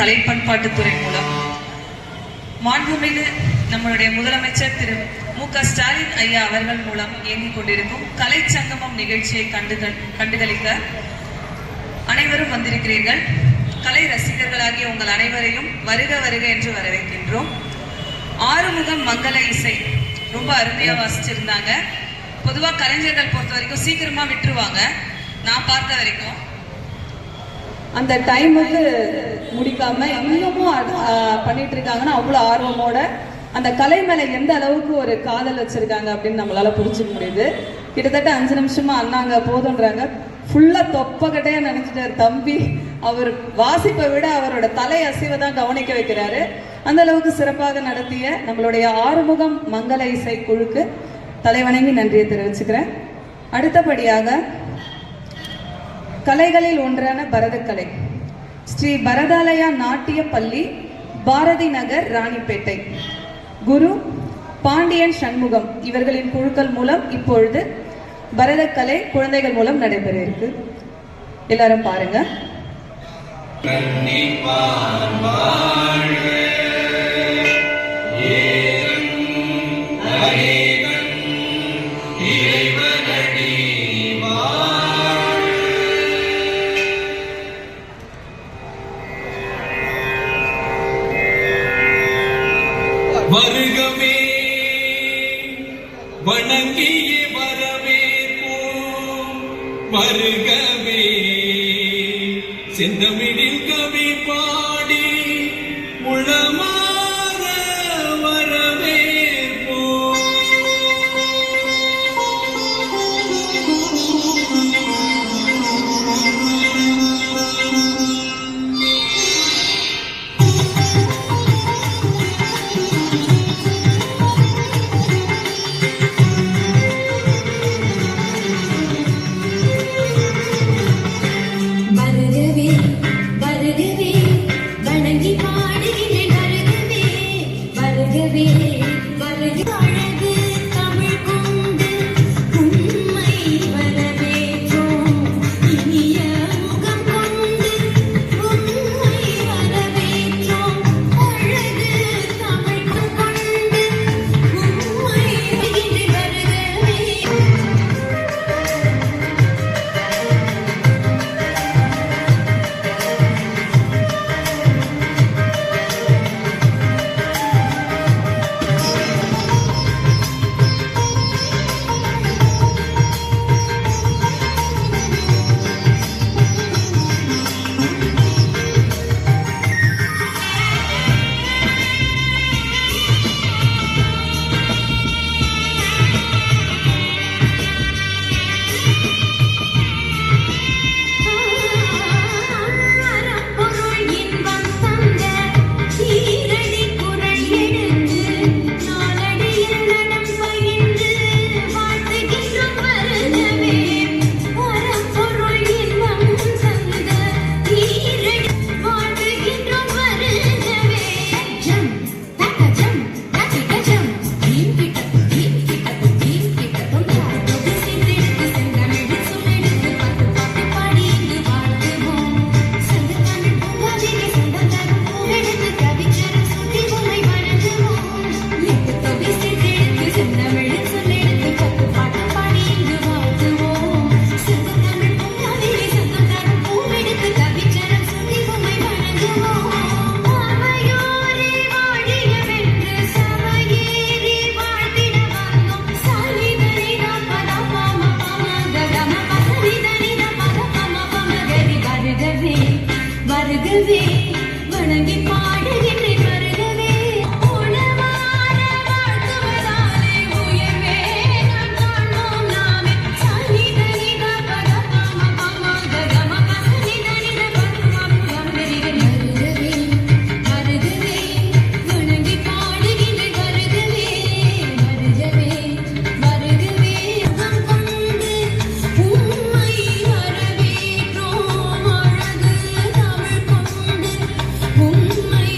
கலை பண்பாட்டுத்துறை மூலம் மாண்புமிகு நம்மளுடைய முதலமைச்சர் திரு மு.க. ஸ்டாலின் ஐயா அவர்கள் மூலம் இயங்கிக் கொண்டிருக்கும் கலை சங்கமம் நிகழ்ச்சியை கண்டுகளிக்க அனைவரும் வந்திருக்கிறீர்கள். கலை ரசிகர்களாகிய உங்கள் அனைவரையும் வருக வருக என்று வரவேற்கின்றோம். ஆறுமுகம் மங்கள இசை ரொம்ப அருமையா வாசிச்சிருந்தாங்க. பொதுவா கலைஞர்கள் பொறுத்த வரைக்கும் சீக்கிரமா விட்டுருவாங்க. நான் பார்த்த வரைக்கும் அந்த டைமுக்கு முடிக்காம இன்னமும் பண்ணிட்டு இருக்காங்கன்னா அவ்வளவு ஆர்வமோட அந்த கலை மேல எந்த அளவுக்கு ஒரு காதல் வச்சிருக்காங்க அப்படின்னு நம்மளால புரிஞ்சுக்க முடியுது. கிட்டத்தட்ட 5 நிமிஷமா அண்ணாங்க போதுன்றாங்க. ஃபுல்லா தொப்பக்கட்டையா நினைச்சிட்டாரு தம்பி. அவர் வாசிப்பை விட அவரோட தலை அசைவை தான் கவனிக்க வைக்கிறாரு. அந்த அளவுக்கு சிறப்பாக நடத்திய நம்மளுடைய ஆறுமுகம் மங்கள இசை குழுக்கு தலைவணங்கி நன்றியை தெரிவிச்சுக்கிறேன். அடுத்தபடியாக கலைகளில் ஒன்றான பரதக்கலை ஸ்ரீ பரதாலயா நாட்டிய பள்ளி, பாரதி நகர், ராணிப்பேட்டை, குரு பாண்டியன் சண்முகம் இவர்களின் குழுக்கள் மூலம் இப்பொழுது பரதக்கலை குழந்தைகள் மூலம் நடைபெற இருக்கு. எல்லாரும் பாருங்க. வருகவே வணங்கியே வரவேற்போம், வருகவே செந்தமிழில் கவி பாடி உளமாற வரவேற்போம். உம்மை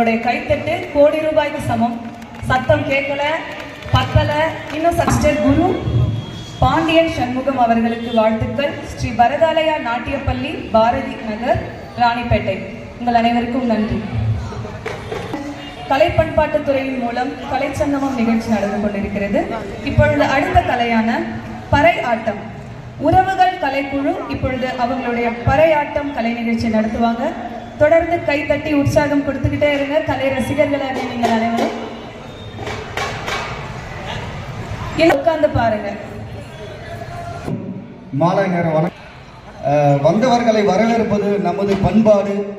உங்களுடைய கைத்தட்டு கோடி ரூபாய்க்கு சமம். சத்தம் கேட்கல, பத்தல. இன்னும் சிஸ்டர் குரு பாண்டியன் சண்முகம் அவர்களுக்கு வாழ்த்துக்கள். ஸ்ரீ பரதாலயா நாட்டியப்பள்ளி, பாரதி நகர், ராணிப்பேட்டை. உங்கள் அனைவருக்கும் நன்றி. கலை பண்பாட்டுத் துறையின் மூலம் கலைச்சங்கமம் நிகழ்ச்சி நடந்து கொண்டிருக்கிறது. இப்பொழுது அடுத்த கலையான பறை ஆட்டம். உறவுகள் கலைக்குழு இப்பொழுது அவங்களுடைய பறை ஆட்டம் கலை நிகழ்ச்சி நடத்துவாங்க. தொடர்ந்து கை தட்டி உற்சாகம் கொடுத்துக்கிட்டே இருங்க. கலை ரசிகர்களாக நீங்கள் அனைவரும் உட்கார்ந்து பாருங்க. மாலை நேர வந்தவர்களை வரவேற்பது நமது பண்பாடு.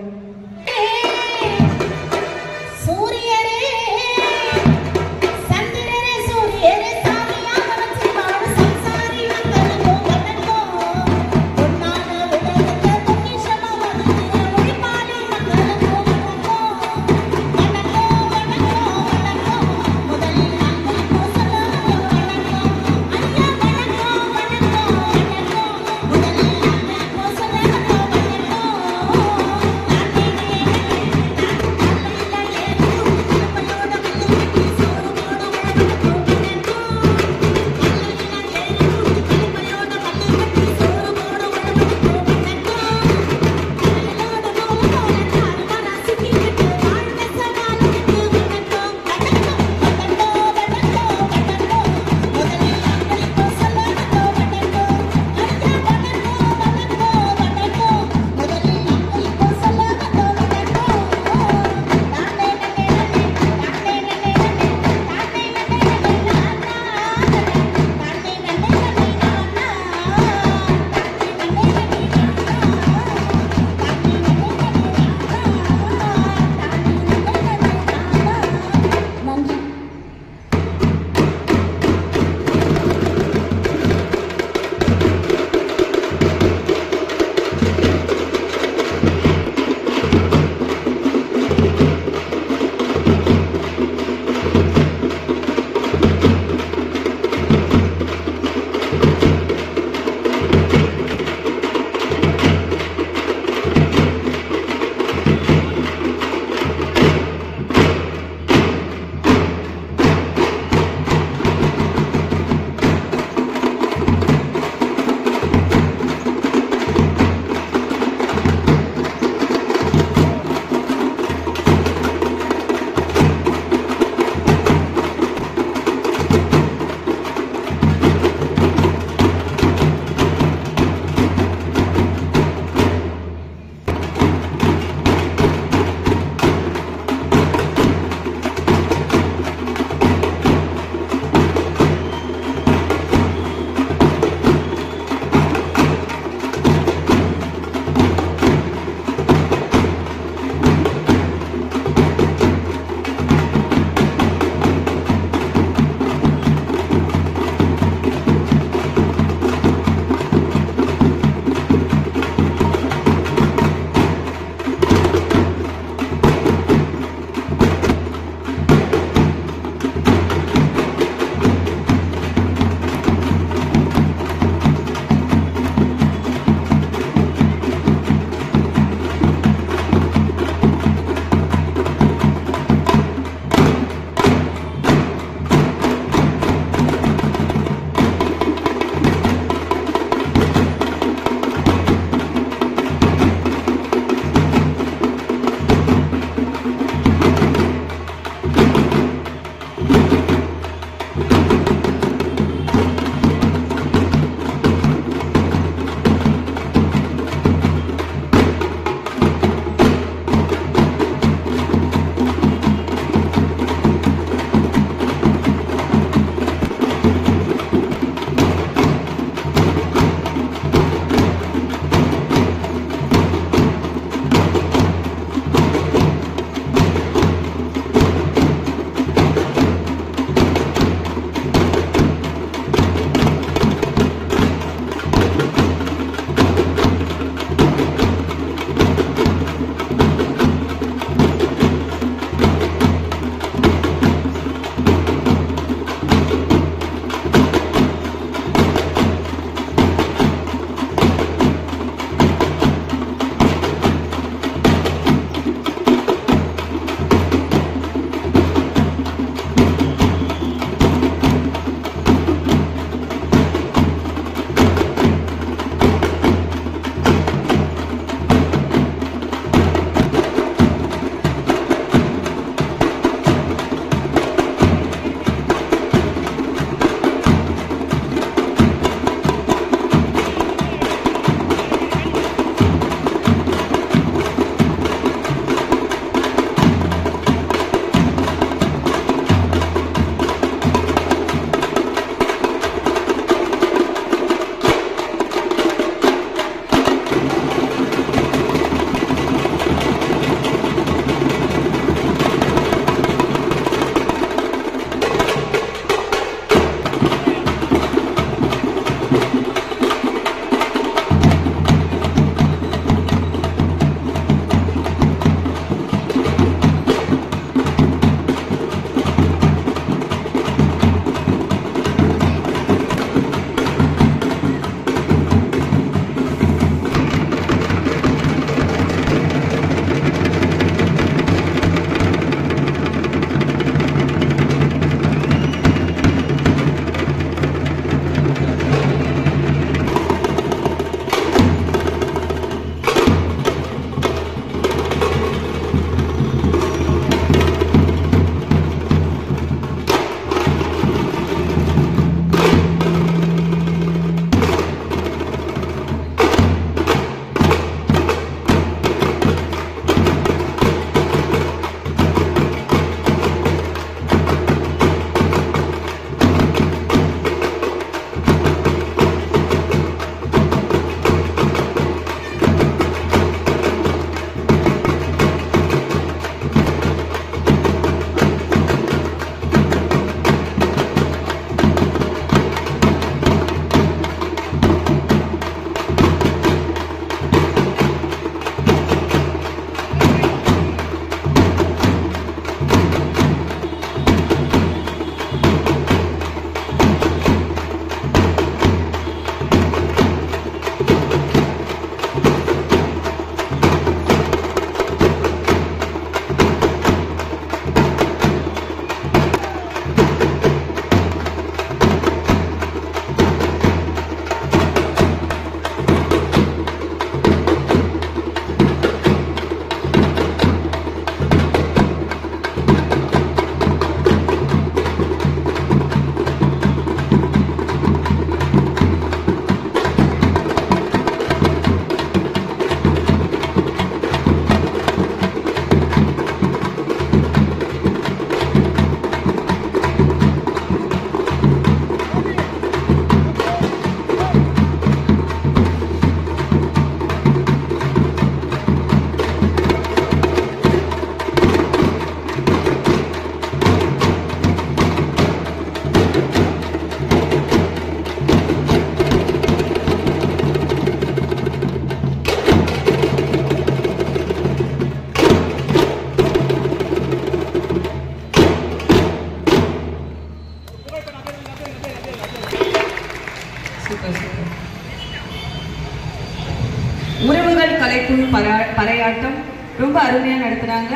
பாராட்டும். ரொம்ப அருமையா நடத்துறாங்க.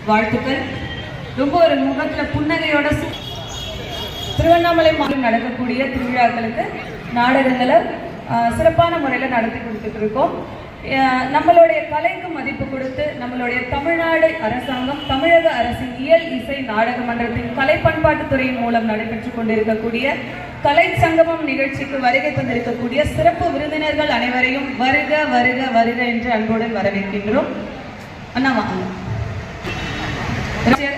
வாழ்த்துக்கள். ரொம்ப ஒரு முகத்துல புன்னகையோட திருவண்ணாமலை மாவட்டம் நடக்கக்கூடிய திருவிழாக்களுக்கு நாடகங்களை சிறப்பான முறையில் நடத்தி கொடுத்துட்டு இருக்கோம். நம்மளுடைய கலைக்கு மதிப்பு கொடுத்து நம்மளுடைய தமிழ்நாடு அரசாங்கம் தமிழக அரசின் இயல் இசை நாடக மன்றத்தின் கலை பண்பாட்டுத்துறையின் மூலம் நடைபெற்றுக் கொண்டிருக்கக்கூடிய கலை சங்கமம் நிகழ்ச்சிக்கு வருகை தந்திருக்கக்கூடிய சிறப்பு விருந்தினர்கள் அனைவரையும் வருக வருக வருக என்று அன்புடன் வரவேற்கின்றோம். அண்ணா வாங்க.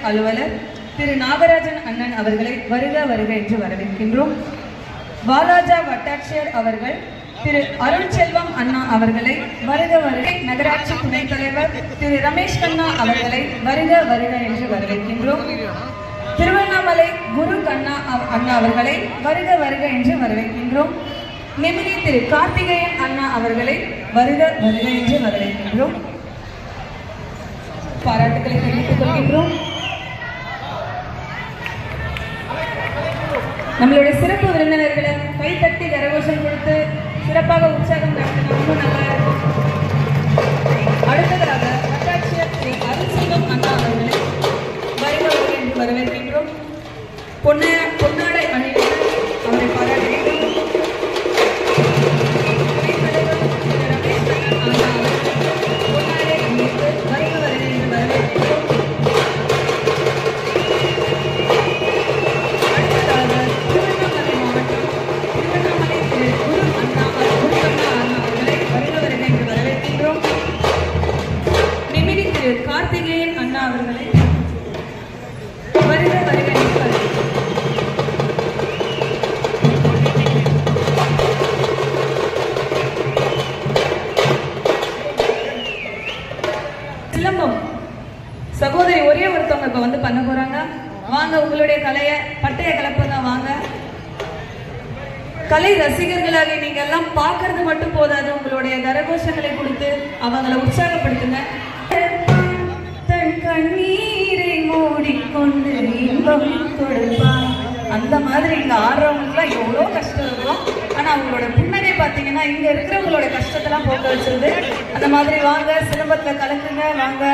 அலுவலர் திரு நாகராஜன் அண்ணன் அவர்களை வருக வருக என்று வரவேற்கின்றோம். வாலாஜா வட்டாட்சியர் அவர்கள் திரு அருள்செல்வம் அண்ணா அவர்களை வருக வருக. நகராட்சி துணைத் தலைவர் திரு ரமேஷ் கண்ணா அவர்களை வருக வருக என்று வரவேற்கின்றோம். திருவண்ணாமலை குரு கண்ணா அண்ணா அவர்களை வருக வருக என்று வரவேற்கின்றோம். நெமிலி திரு கார்த்திகேயன் அண்ணா அவர்களை வருக வருக என்று வரவேற்கின்றோம். பாராட்டுக்களை தெரிவித்துக் கொள்கின்றோம். நம்மளுடைய சிறப்பு விருந்தினர்களை கைத்தட்டி கரகோஷம் கொடுத்து சிறப்பாக உற்சாகம் நடத்தினா ரொம்ப நல்லா இருக்கும். அடுத்ததாக வட்டாட்சியர் திரு அருள்செல்வம் அண்ணா அவர்களை வருக வருக என்று வரவேற்கின்றோம். பொன்னாடை அணிவித்து அவரை பாராட்டுகின்றோம். பொன்னாடை அணிவித்து வருக வருக என்று வரவேற்கின்றோம். கார்த்திகேயன் அண்ணா அவர்களை வருக வருக சிலம்பம் சகோதரி ஒரே ஒருத்தவங்க இப்ப வந்து பண்ண போறாங்க. வாங்க, உங்களுடைய கலைய பட்டைய கலப்புங்க. வாங்க, கலை ரசிகர்களாக நீங்க எல்லாம் பார்க்கறது மட்டும் போதாது, உங்களுடைய கரகோஷங்களை கொடுத்து அவங்களை உற்சாகப்படுத்துங்க. கண்ணீரை மூடிக்கொண்டு இன்பம் கொடுப்பான். அந்த மாதிரி இங்க ஆடுறவங்களுக்குலாம் எவ்வளோ கஷ்டம் இருக்கும். ஆனா அவங்களோட புன்னகை பார்த்தீங்கன்னா இங்க இருக்கிறவங்களோட கஷ்டத்தெல்லாம் போக்க வச்சிருது. அந்த மாதிரி வாங்க, சிலம்பத்துல கலக்குங்க. வாங்க,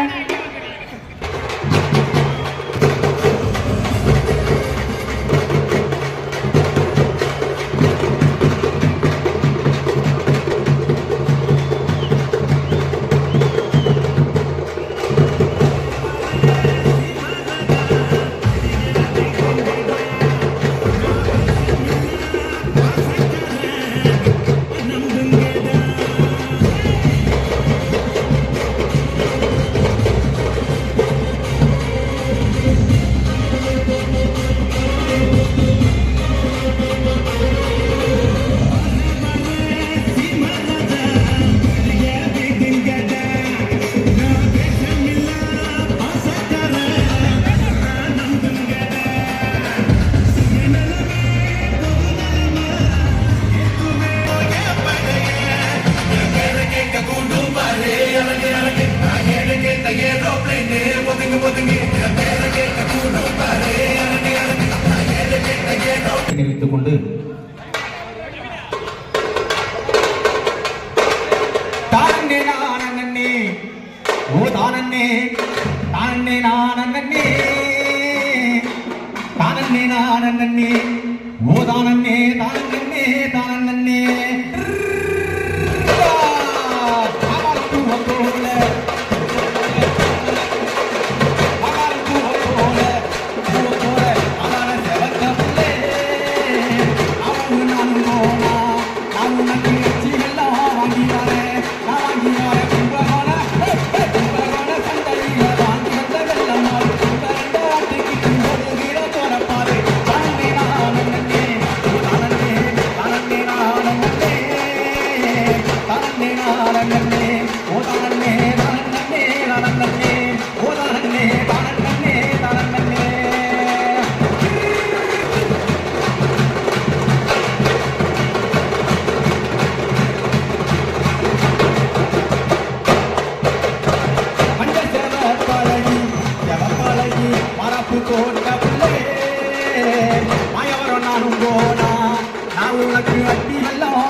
தெரிவித்துக் கொண்டு தானே நானே ஓ தானே தானே நானே தானே நானே ஓ தானே தானே தானே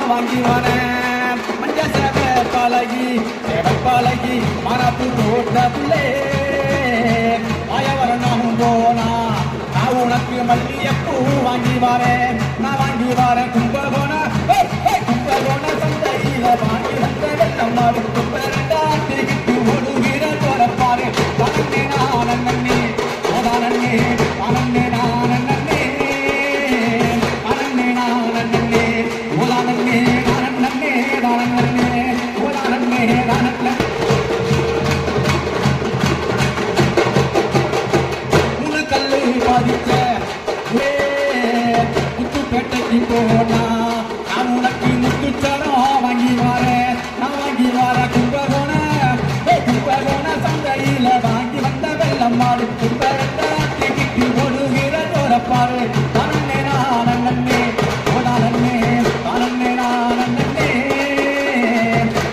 வாங்கி வரேன் மஞ்ச சேவை பழகி அழகி மரப்பு தோட்ட பிள்ளை ஆயவர நானும் போனா நான் உனக்கு மல்லியப்பூ வாங்கி வரேன் நான் வாங்கி வரேன் கும்பகோண சந்தையில வாங்கி வந்த வெள்ளம் அடுத்து பெரண்டாட்டிக்கிட்டு ஓடுகிற தோரப்பாரு தனன்னே நானே ஓதானே அனன்னே நானே அனன்னே நானே ஓதானே நானே தானே ஓதானே தானே கல்லு பாதிச்ச முத்துப்பேட்டைக்கு போனா நான் உனக்கு முத்துச்சரம் வாங்கி வரேன் நான் வாங்கி வர கும்பகோண சந்தையில வாங்கி வந்த வெள்ளம் மாடு கும்பரட்டாட்டிக்கிட்டு ஓடுகிற தோரப்பாரு தானே நானே ஓதானே தானே நானே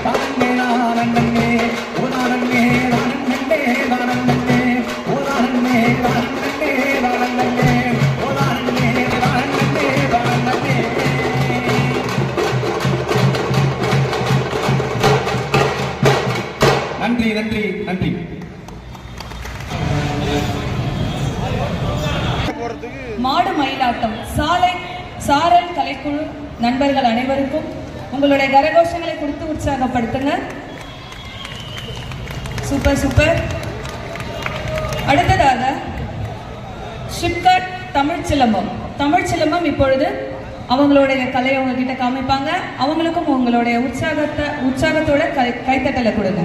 தானே நானே ஓதானே தானே தானே ஓதானே நன்றி நன்றி நன்றி. மாடு மயிலாட்டம் சாரல் கலைக்குழு நண்பர்கள் அனைவருக்கும் உங்களுடைய கரகோஷங்களை கொடுத்து உற்சாகப்படுத்துங்க. Super super. அடுத்ததாக ஷிப்காட் தமிழ் சிலம்பம் இப்பொழுது அவங்களுடைய கலையை உங்ககிட்ட காமிப்பாங்க. அவங்களுக்கும் உங்களுடைய உற்சாகத்தோட கைத்தட்டலை கொடுங்க.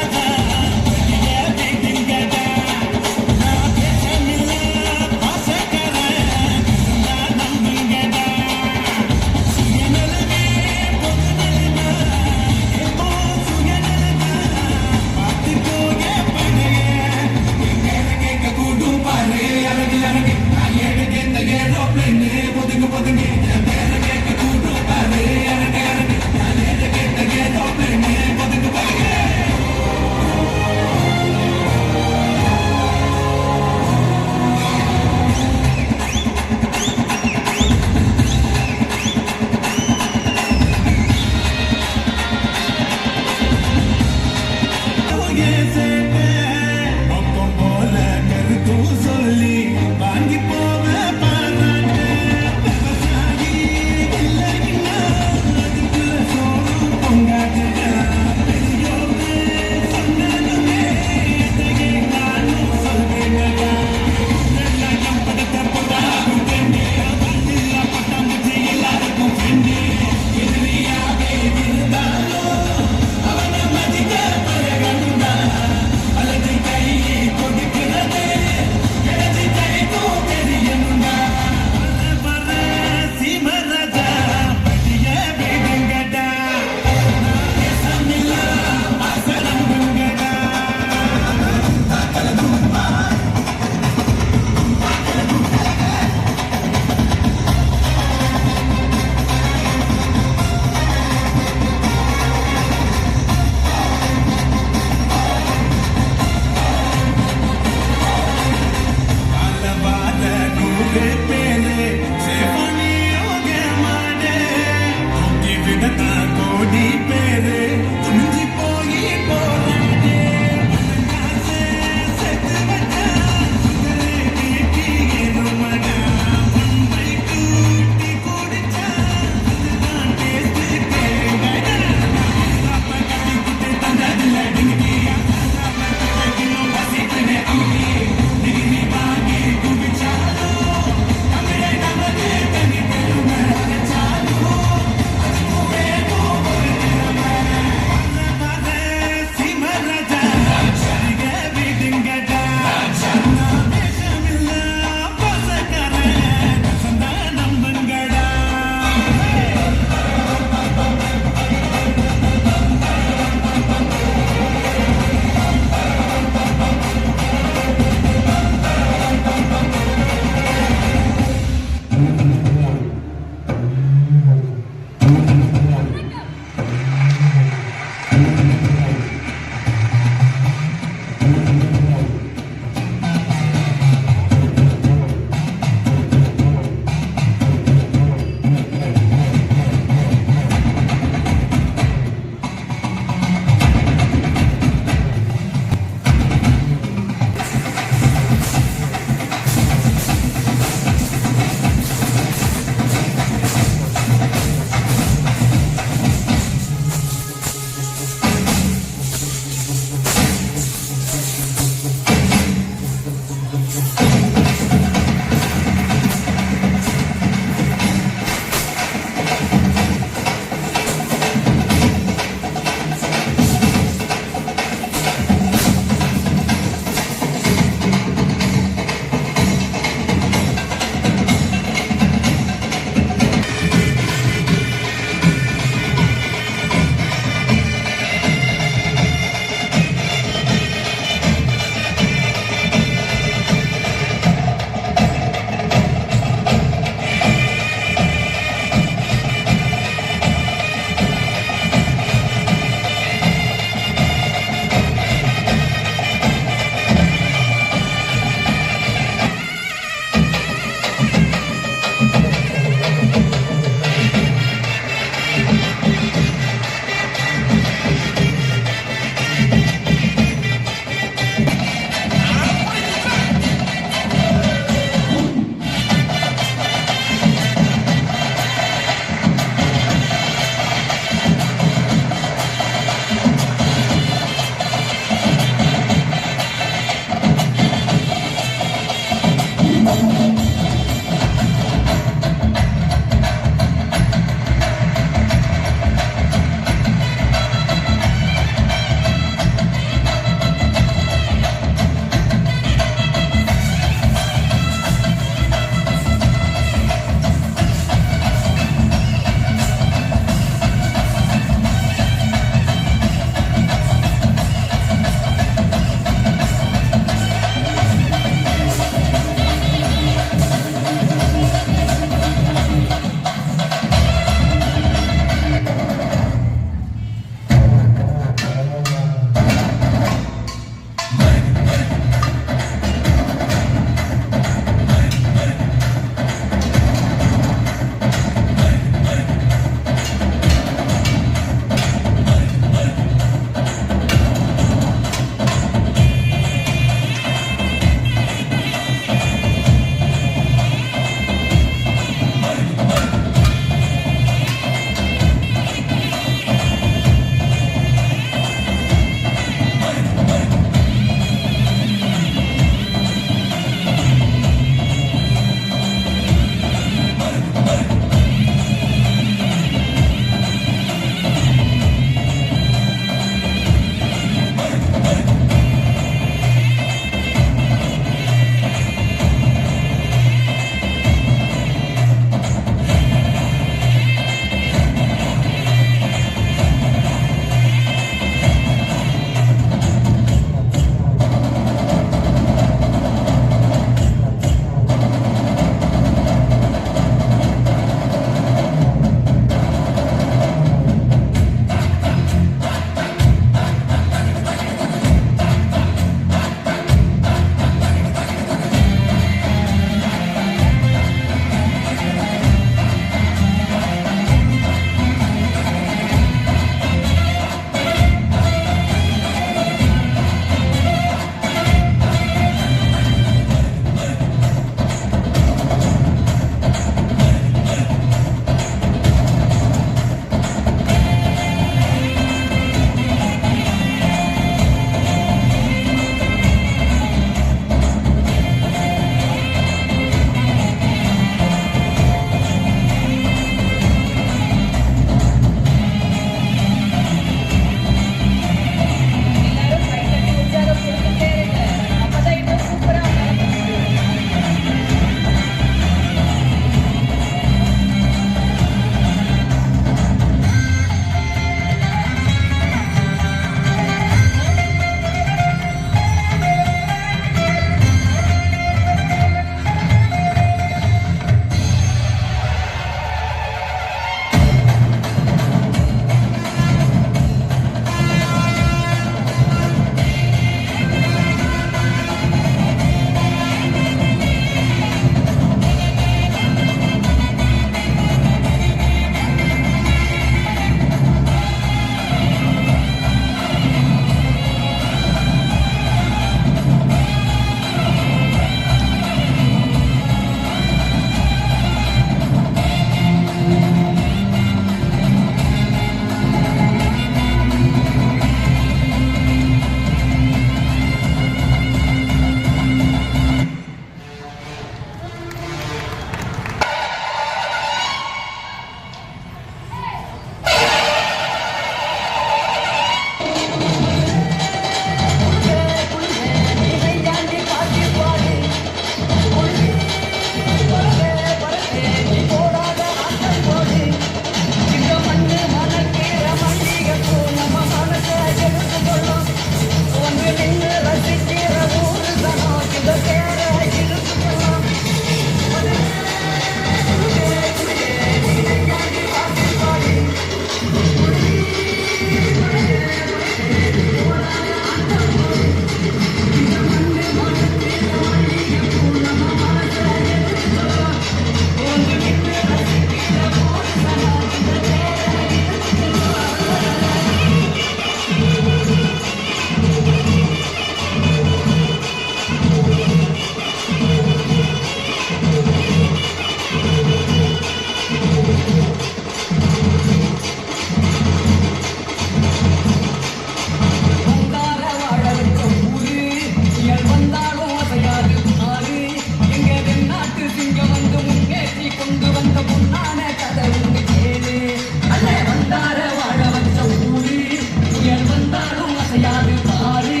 அசையாது பாரு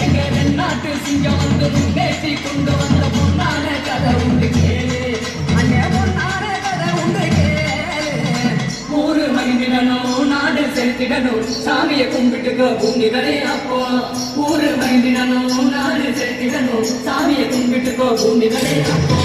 எங்க தென்னாட்டு சிங்கம் வந்து பேசி கொண்டு வந்த பொன்னான கதை உண்டு கேளு அண்ணே பொன்னான கதை உண்டு கேளு ஊரு மகிழ்ந்திடணும் நாடு செலுத்திடணும் சாமியை கும்பிட்டுக்க பூமிகளே அப்போ ஊரு மகிழ்ந்திடணும் நாடு செலுத்திடணும் சாமியை கும்பிட்டுக்கோ பூமிகளே அப்போ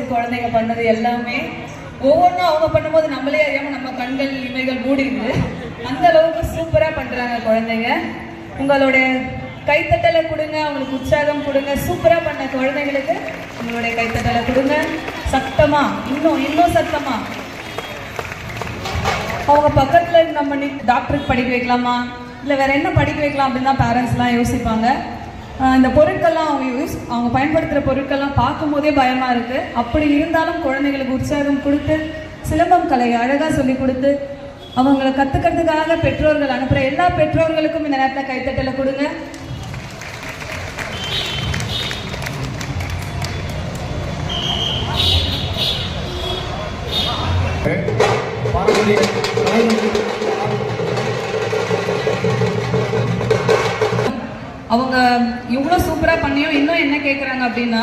குழந்தைங்க பண்ணது எல்லாமே ஒவ்வொன்றும் அவங்க பண்ணும்போது நம்மளே அறியாம நம்ம கண்கள் இமைகள் மூடிடுது. அந்த அளவுக்கு சூப்பரா பண்றாங்க குழந்தைங்க. உங்களுடைய கைத்தட்டலை கொடுங்க, அவங்களுக்கு உற்சாகம் கொடுங்க. சூப்பரா பண்ண குழந்தைங்களுக்கு உங்களுடைய கைத்தட்டலை கொடுங்க. சத்தமா, இன்னும் சத்தமா. அவங்க பக்கத்துல நம்ம டாக்டருக்கு படிக்க வைக்கலாமா, இல்லை வேற என்ன படிக்க வைக்கலாம் அப்படின்னு தான் பேரண்ட்ஸ்லாம் யோசிப்பாங்க. இந்த பொருட்கள்லாம் அவங்க பயன்படுத்துகிற பொருட்கள்லாம் பார்க்கும் போதே பயமாக இருக்குது. அப்படி இருந்தாலும் குழந்தைங்களுக்கு உற்சாகம் கொடுத்து சிலம்பம் கலையை அழகாக சொல்லி கொடுத்து அவங்கள கற்றுக்கிறதுக்காக பெற்றோர்கள் அனுப்புகிற எல்லா பெற்றோர்களுக்கும் இந்த நேரத்தில் கைத்தட்டலை கொடுங்க. அவங்க இவ்வளோ சூப்பராக பண்ணியும் இன்னும் என்ன கேட்குறாங்க அப்படின்னா,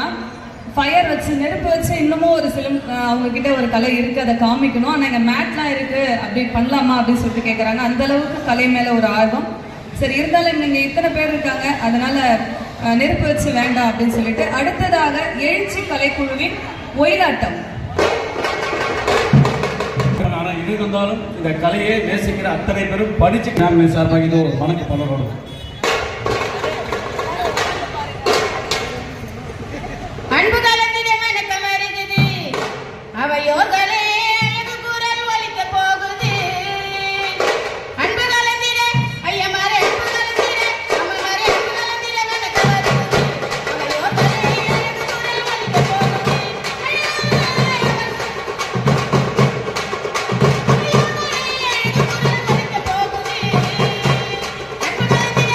ஃபயர் வச்சு நெருப்பு வச்சு இன்னமும் ஒரு அவங்கக்கிட்ட ஒரு கலை இருக்குது, அதை காமிக்கணும். ஆனால் எங்கள் மேட்லாம் இருக்குது, அப்படி பண்ணலாமா அப்படின்னு சொல்லிட்டு கேட்குறாங்க. அந்தளவுக்கு கலை மேலே ஒரு ஆர்வம். சரி, இருந்தாலும் நீங்கள் இத்தனை பேர் இருக்காங்க, அதனால் நெருப்பு வச்சு வேண்டாம் அப்படின்னு சொல்லிட்டு அடுத்ததாக எழுச்சி கலைக்குழுவின் ஒயிலாட்டம். ஆனால் இது இருந்தாலும் இந்த கலையை நேசிக்கிற அத்தனை பேரும் படிச்சு நான் சார்பாக இது ஒரு மனக்கு பண்ணணும். அன்பு கலந்திட வணக்கம் வருகிறது, அவையோர்களே அழகு குரல் ஒலிக்க போகுது. அன்பு கலந்திட ஐயமாரே, அன்பு கலந்திட அம்மமாரே, அன்பு கலந்திட வணக்கம் வருகிறது, அவையோர்களே அழகு குரல் ஒலிக்க போகுது. அன்பு கலந்திட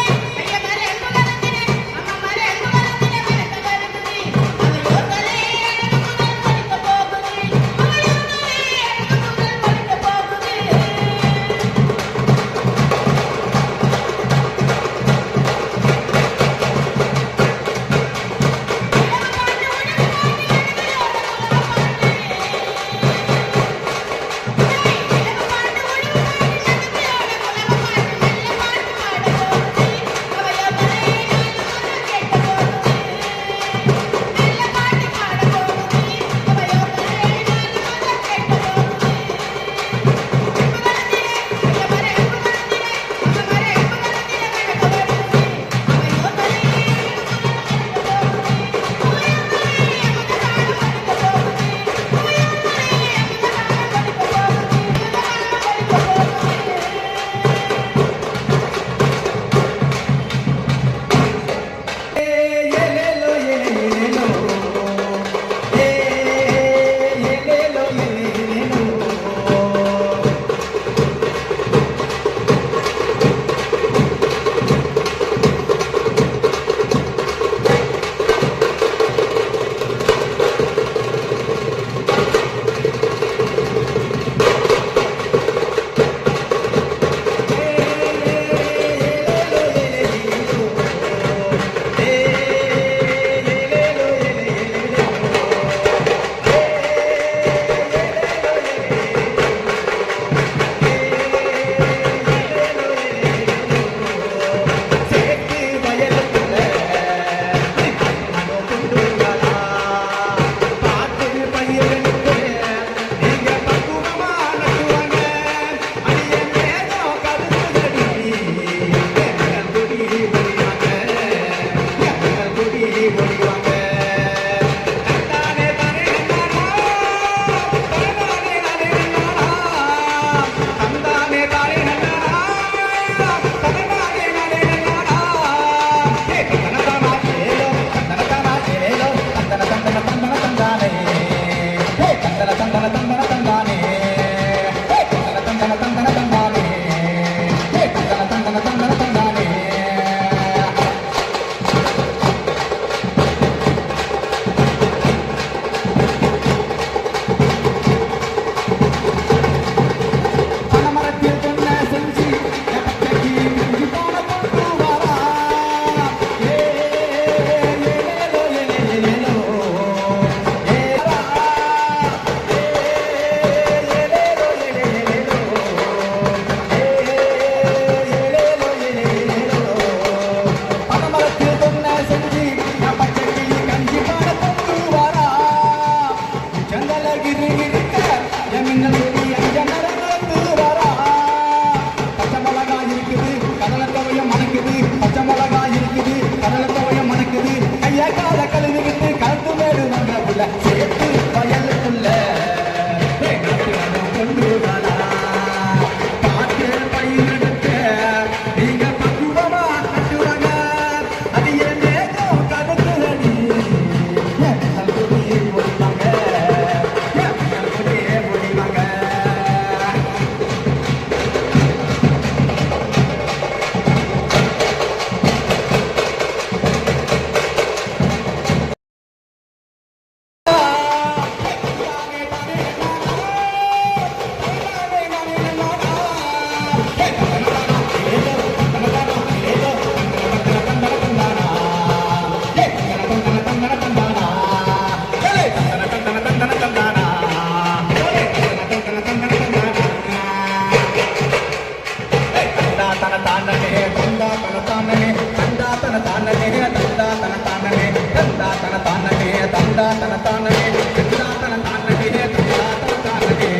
தன தானே தந்தா தன தானே தந்தா தன தானே தந்தா தன தானே தந்தா தன தானே தந்தா தன தானே தந்தா தன தானே தந்தா தன தானே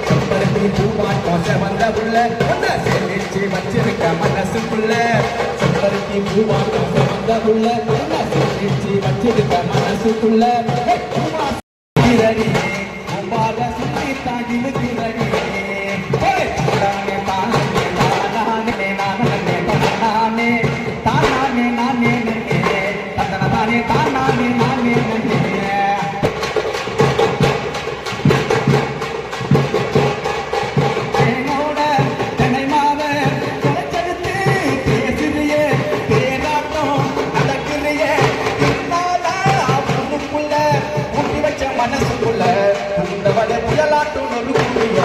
செம்பருத்தி பூவாட்டம் செவந்த புள்ள ஒன்ன சேமிச்சு வச்சிருக்க மனசுக்குள்ள செம்பருத்தி பூவாட்டம் செவந்த புள்ள ஒன்ன சேமிச்சு வச்சிருக்க மனசுக்குள்ள அம்பால சுத்தி தாங்கி நிற்கிறடியே தானே தானே தானே நானே தானே தானே நானே தானே தானே நானே என்னோட தென்னைமாவ தொலைச்செடுத்து பேசுறியே பேராட்டம் நடக்கிறியே உனக்குள்ள ஊட்டி வச்ச மனசுக்குள்ள அந்த வட புயலாட்டம் நொறுக்குறிய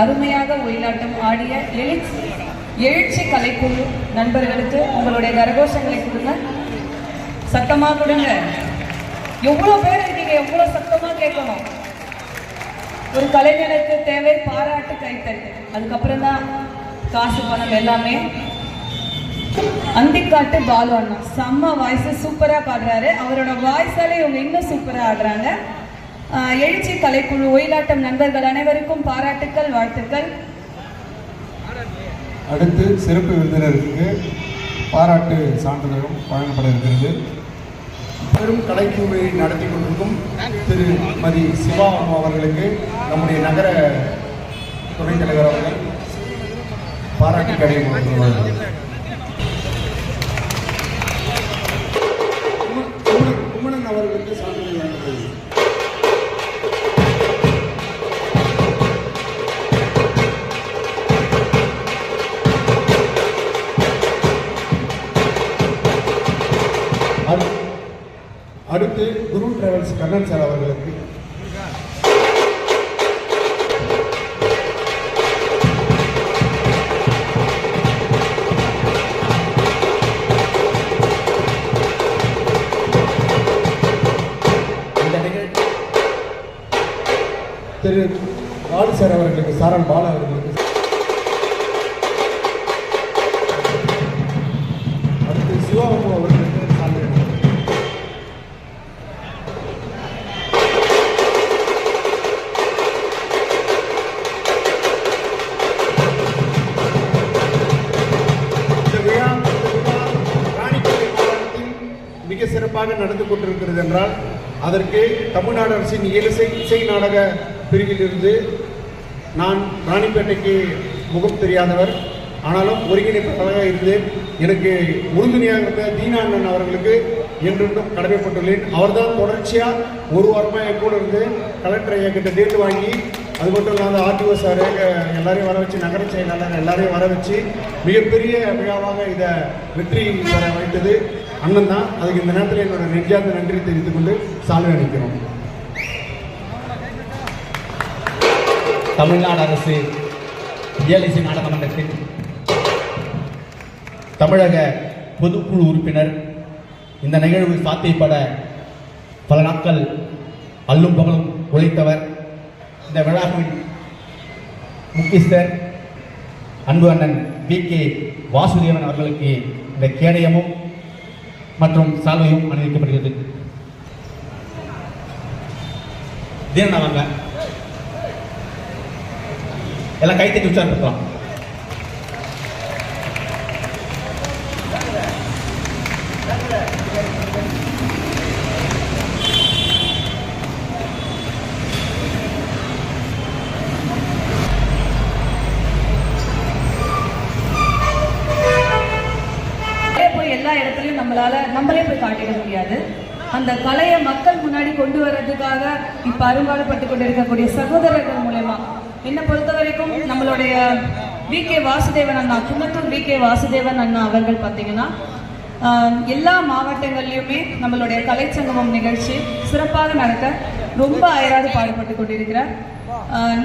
அருமையாக ஒயிலாட்டம் ஆடிய எழுச்சி கலைக்குழு நண்பர்களுக்கு உங்களுடைய கரகோஷங்களை கொடுங்க. சத்தமா கொடுங்க. எவ்வளவு பேர் இருக்கீங்க, எவ்வளவு சத்தமா கேட்கணும். ஒரு கலைஞனுக்கு தேவை பாராட்டு, கைத்தறி, அதுக்கப்புறம் தான் காசு பணம் எல்லாமே. அந்திக்காட்டு பாலு அண்ணா செம்ம வாய்ஸ், சூப்பரா பாடுறாரு. அவரோட வாய்ஸாலே இவங்க இன்னும் சூப்பரா ஆடுறாங்க. எழுச்சி கலைக்குழு ஒயிலாட்டம் நண்பர்கள் அனைவருக்கும் பாராட்டுக்கள், வாழ்த்துக்கள். அடுத்து சிறப்பு விருந்தினருக்கு பாராட்டு சான்றிதழும் வழங்கப்பட இருக்கிறது. பெரும் கலைக்குழுவை நடத்தி கொண்டிருக்கும் திருமதி சிவா அம்மா அவர்களுக்கு நம்முடைய நகர துணைத் தலைவர் அவர்கள் பாராட்டு கடிதம் கொடுத்துள்ளார்கள். குமணன் அவர்களுக்கு சான்றிதழ் வழங்கப்படுகிறது. அடுத்து குரு டிராவல்ஸ் கண்ணன் சார் அவர்களுக்கு திரு பாலு சார் அவர்களுக்கு, சாரல் பாலு அவர்களுக்கு. அடுத்து சிவாபு அவர்களுக்கு சான்றிதழ். மிக சிறப்பாக நடந்து கொண்டிருக்கிறது என்றால் அதற்கு தமிழ்நாடு அரசின் இசை நாடக பிரிவிலிருந்து நான் ராணிப்பேட்டைக்கு முகம் தெரியாதவர், ஆனாலும் ஒருங்கிணைப்பாளராக இருந்து எனக்கு உறுதுணையாக இருந்த தீனா அண்ணன் அவர்களுக்கு என்றென்றும் கடமைப்பட்டுள்ளேன். அவர்தான் தொடர்ச்சியாக ஒரு வாரமாக கூட இருந்து கலெக்டர் ஐயா கிட்ட டேட் வாங்கி, அது மட்டும் இல்லாத ஆர்டிஓ சார் எல்லாரையும் வர வச்சு, நகர செயலாளர் எல்லாரையும் வர வச்சு மிகப்பெரிய விழாவாக இதை வெற்றி பெற வைத்தது அண்ணன் தான். அதுக்கு இந்த நேரத்தில் என்னோட நெஞ்சார்ந்த நன்றி தெரிவித்துக் கொண்டு சால்வை அளிக்கிறோம். தமிழ்நாடு அரசு இயலிசை நாடக மன்றத்தின் தமிழக பொதுக்குழு உறுப்பினர், இந்த நிகழ்வு சாத்தியப்பட பல நாட்கள் அல்லும் பகலும் உழைத்தவர், இந்த விழாவின் முக்கியஸ்தர் அன்பு அண்ணன் VK வாசுதேவன் அவர்களுக்கு இந்த கேடயமும் மற்றும் சால்வையும் அணிவிக்கப்படுகிறது. வாங்க, எல்லாம் கைத்தட்டி உற்சாகப்படுத்தலாம். எல்லா இடத்துலையும் நம்மளே போய் காட்டிட முடியாது. அந்த கலையை மக்கள் முன்னாடி கொண்டு வர்றதுக்காக இப்ப அரும்பாடுபட்டு கொண்டிருக்கக்கூடிய சகோதரர்கள் மூலமா என்னை பொறுத்த வரைக்கும் நம்மளுடைய வி.கே. வாசுதேவன் அண்ணா, குன்னத்தூர் வி.கே. வாசுதேவன் அண்ணா அவர்கள் பார்த்தீங்கன்னா எல்லா மாவட்டங்கள்லையுமே நம்மளுடைய கலைச்சங்கமம் நிகழ்ச்சி சிறப்பாக நடக்க ரொம்ப அயராது பாடுபட்டு கொண்டிருக்கிறார்.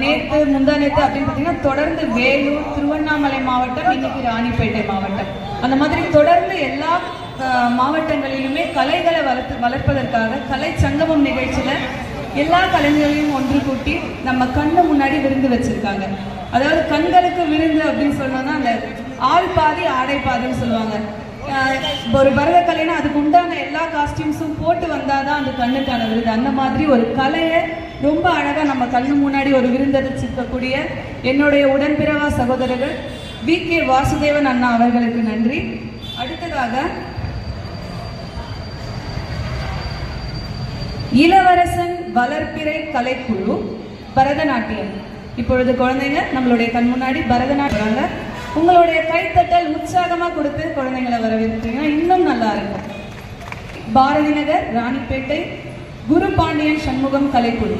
நேற்று முந்தானேத்து அப்படின்னு பார்த்தீங்கன்னா தொடர்ந்து வேலூர், திருவண்ணாமலை மாவட்டம், இன்னைக்கு ராணிப்பேட்டை மாவட்டம், அந்த மாதிரி தொடர்ந்து எல்லா மாவட்டங்களிலுமே கலைகளை வளர்ப்பதற்காக கலை சங்கமம் நிகழ்ச்சியில எல்லா கலைஞர்களையும் ஒன்று கூட்டி நம்ம கண்ணு முன்னாடி விருந்து வச்சிருக்காங்க. அதாவது கண்களுக்கு விருந்து அப்படின்னு சொன்னோம்னா அந்த ஆள் பாதி ஆடை பாதின்னு சொல்லுவாங்க. ஒரு பரத கலைன்னா அதுக்கு உண்டான எல்லா காஸ்டியூம்ஸும் போட்டு வந்தாதான் அந்த கண்ணுக்கான விருது. அந்த மாதிரி ஒரு கலையை ரொம்ப அழகா நம்ம கண்ணு முன்னாடி ஒரு விருந்தளிச்சிருக்கக்கூடிய என்னுடைய உடன்பிறவா சகோதரர்கள் வி.கே. வாசுதேவன் அண்ணா அவர்களுக்கு நன்றி. அடுத்ததாக இளவரசன் வளர்ப்பிறை கலைக்குழு பரதநாட்டியம். இப்பொழுது குழந்தைங்க நம்மளுடைய கண் முன்னாடி பரதநாட்டியம். உங்களுடைய கைத்தட்டல் உற்சாகமா கொடுத்து குழந்தைங்களை வரவேற்கிறீங்கன்னா இன்னும் நல்லா இருக்கும். பாரதி நகர், ராணிப்பேட்டை குரு பாண்டியன் சண்முகம் கலைக்குழு.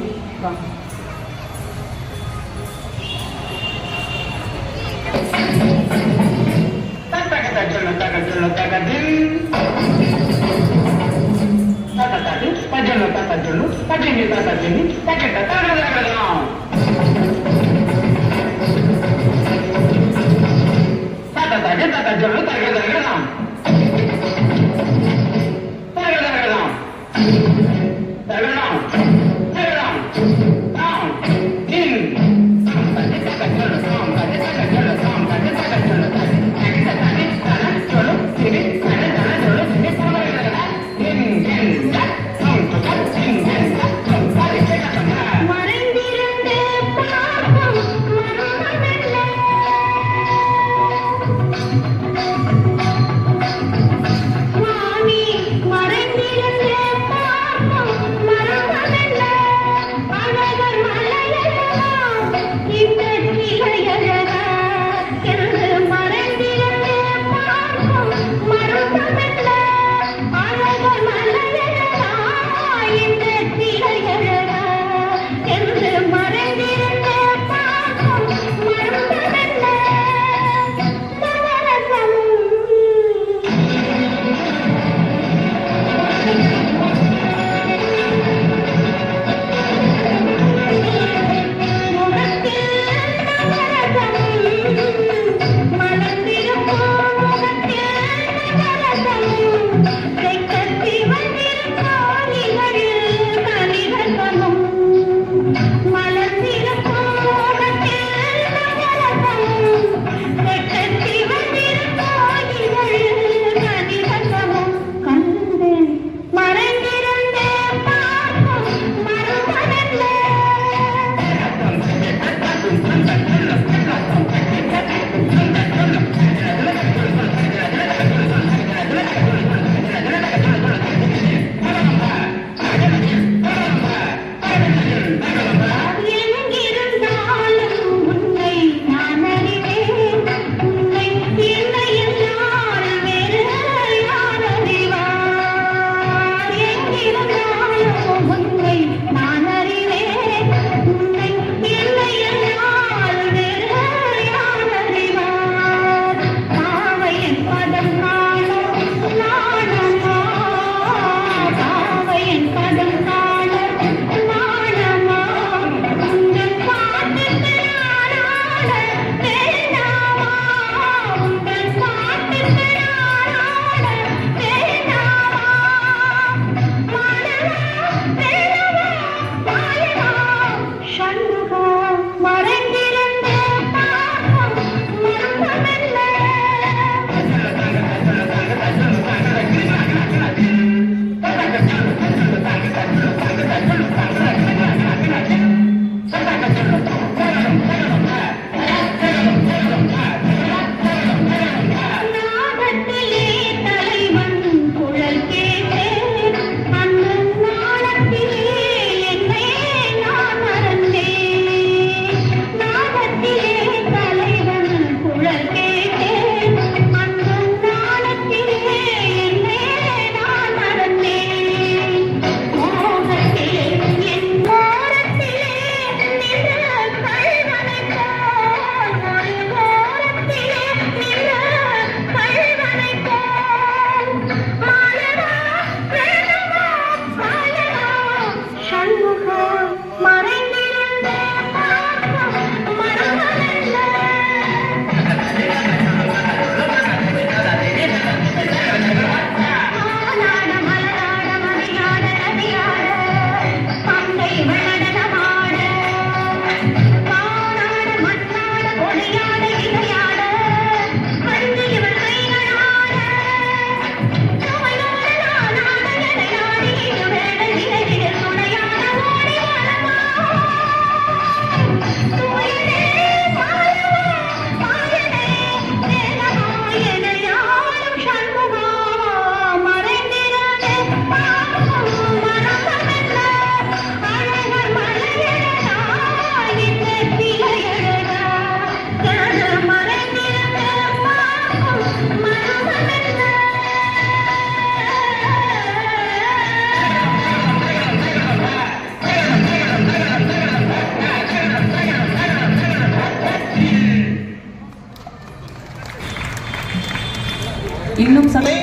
இன்னும் சற்று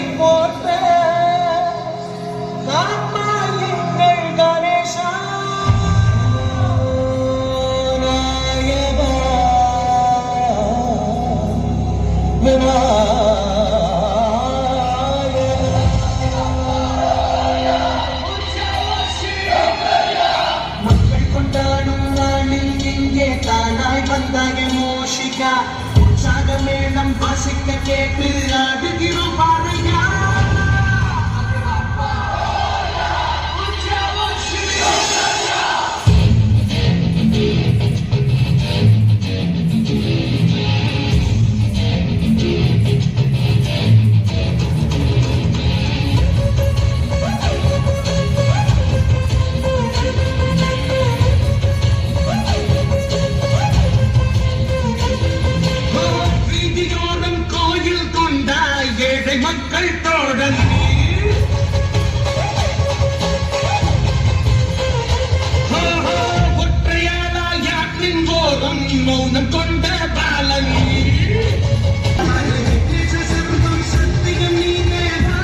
மக்கள் கொண்டாடும் நாளில் இங்கே தானாய் வந்தாய மோஷிகா உற்சாக மேளம் வாசிக்க கேட்டு ஆடுகிறோம் பாறையா வீதியோரம் கோயில் கொண்டாய் ஏழை மக்கள் தோழன் ஒற்றையாளாய் யாற்றின் ஓரம் மௌனம் கொண்ட பாலன் சத்தியம் நீனேதான்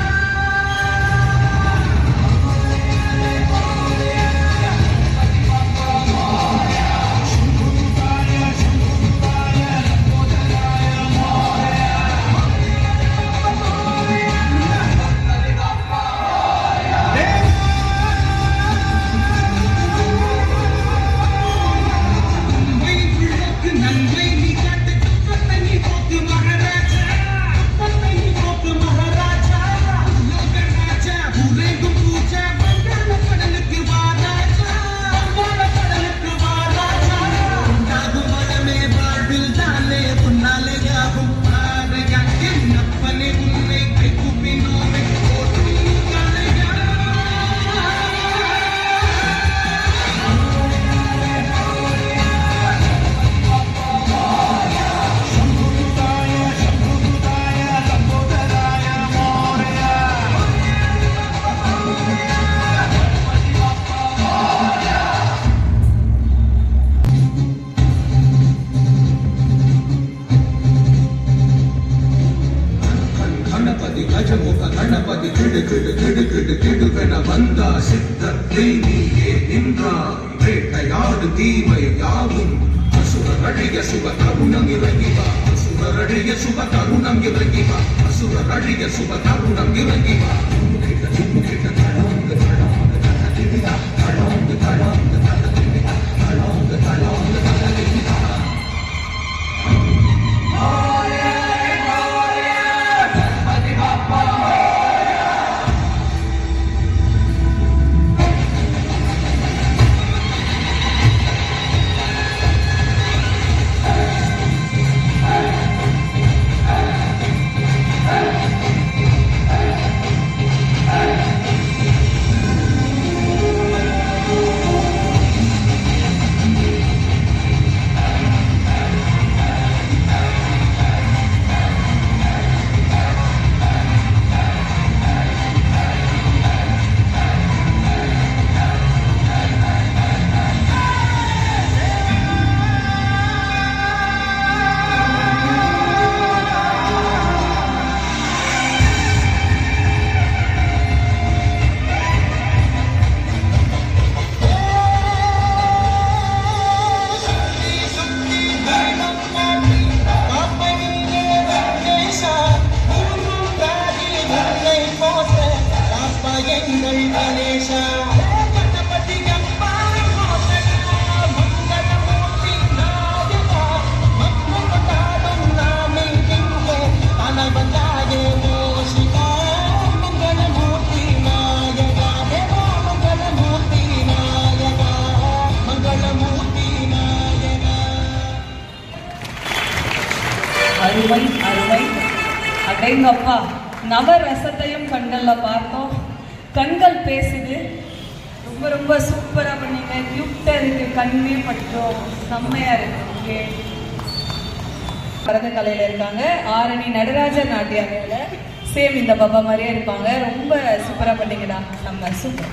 நன்மை நீ காட்டு துப்பத்தை நீ போக்கு மகாராஜா துப்பத்தை நீ போக்கு மகாராஜா லோகராஜா உரைக்கும் பூஜா வங்காள கடலுக்கு வாராஜா வங்காள கடலுக்கு வாராஜா உண்டாகும் வளமே வாழ்வில் தானே உன்னாலே யாகும் பாறையா என்னப்பனே உன்னை கை கூப்பினோமே போற்றி காலையா ಗಣಪತಿ ಗಜಮುಖ ಗಣಪತಿ ಕಿಡು ಕಿಡು ಕಿಡು ಕಿಡು ಕಿಡುಗನ ಬಂದ ಸಿದ್ಧತೆ ನೀಯೇ ನಿன்ற வேட்டையாடு தீமை யாவும் அசுரரழிய சுப தருணம் இறங்கி வா அசுரரழிய சுப தருணம் இறங்கி வா அசுரரழிய சுப தருணம் இறங்கி வா கிட்ட தடாங்க தடாங்க தடதிடா தடாங்க தடாங்க தடதிடா தடாங்க தடாங்க தடதிடா அருமை அருமை அடேங்கப்பா நவரசத்தையும் கண்கள்ல பார்த்தோம். கண்கள் பேசுது. ரொம்ப ரொம்ப சூப்பரா பண்ணீங்க. கியூட்டா இருக்கு. கண்ணே பட்டோம். செம்மையா இருக்கு. ஓகே, பரத கலையில இருக்காங்க. ஆரணி நடராஜர் நாட்டியாமையில சேம் இந்த பாபா மாதிரியே இருப்பாங்க. ரொம்ப சூப்பரா பண்ணீங்கடா. நம்ம சூப்பர்.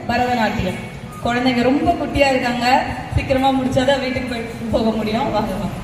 பரதநாட்டியம் குழந்தைங்க ரொம்ப குட்டியா இருக்காங்க, சீக்கிரமா முடிச்சாதான் வீட்டுக்கு போக முடியும். வாங்க வாங்க.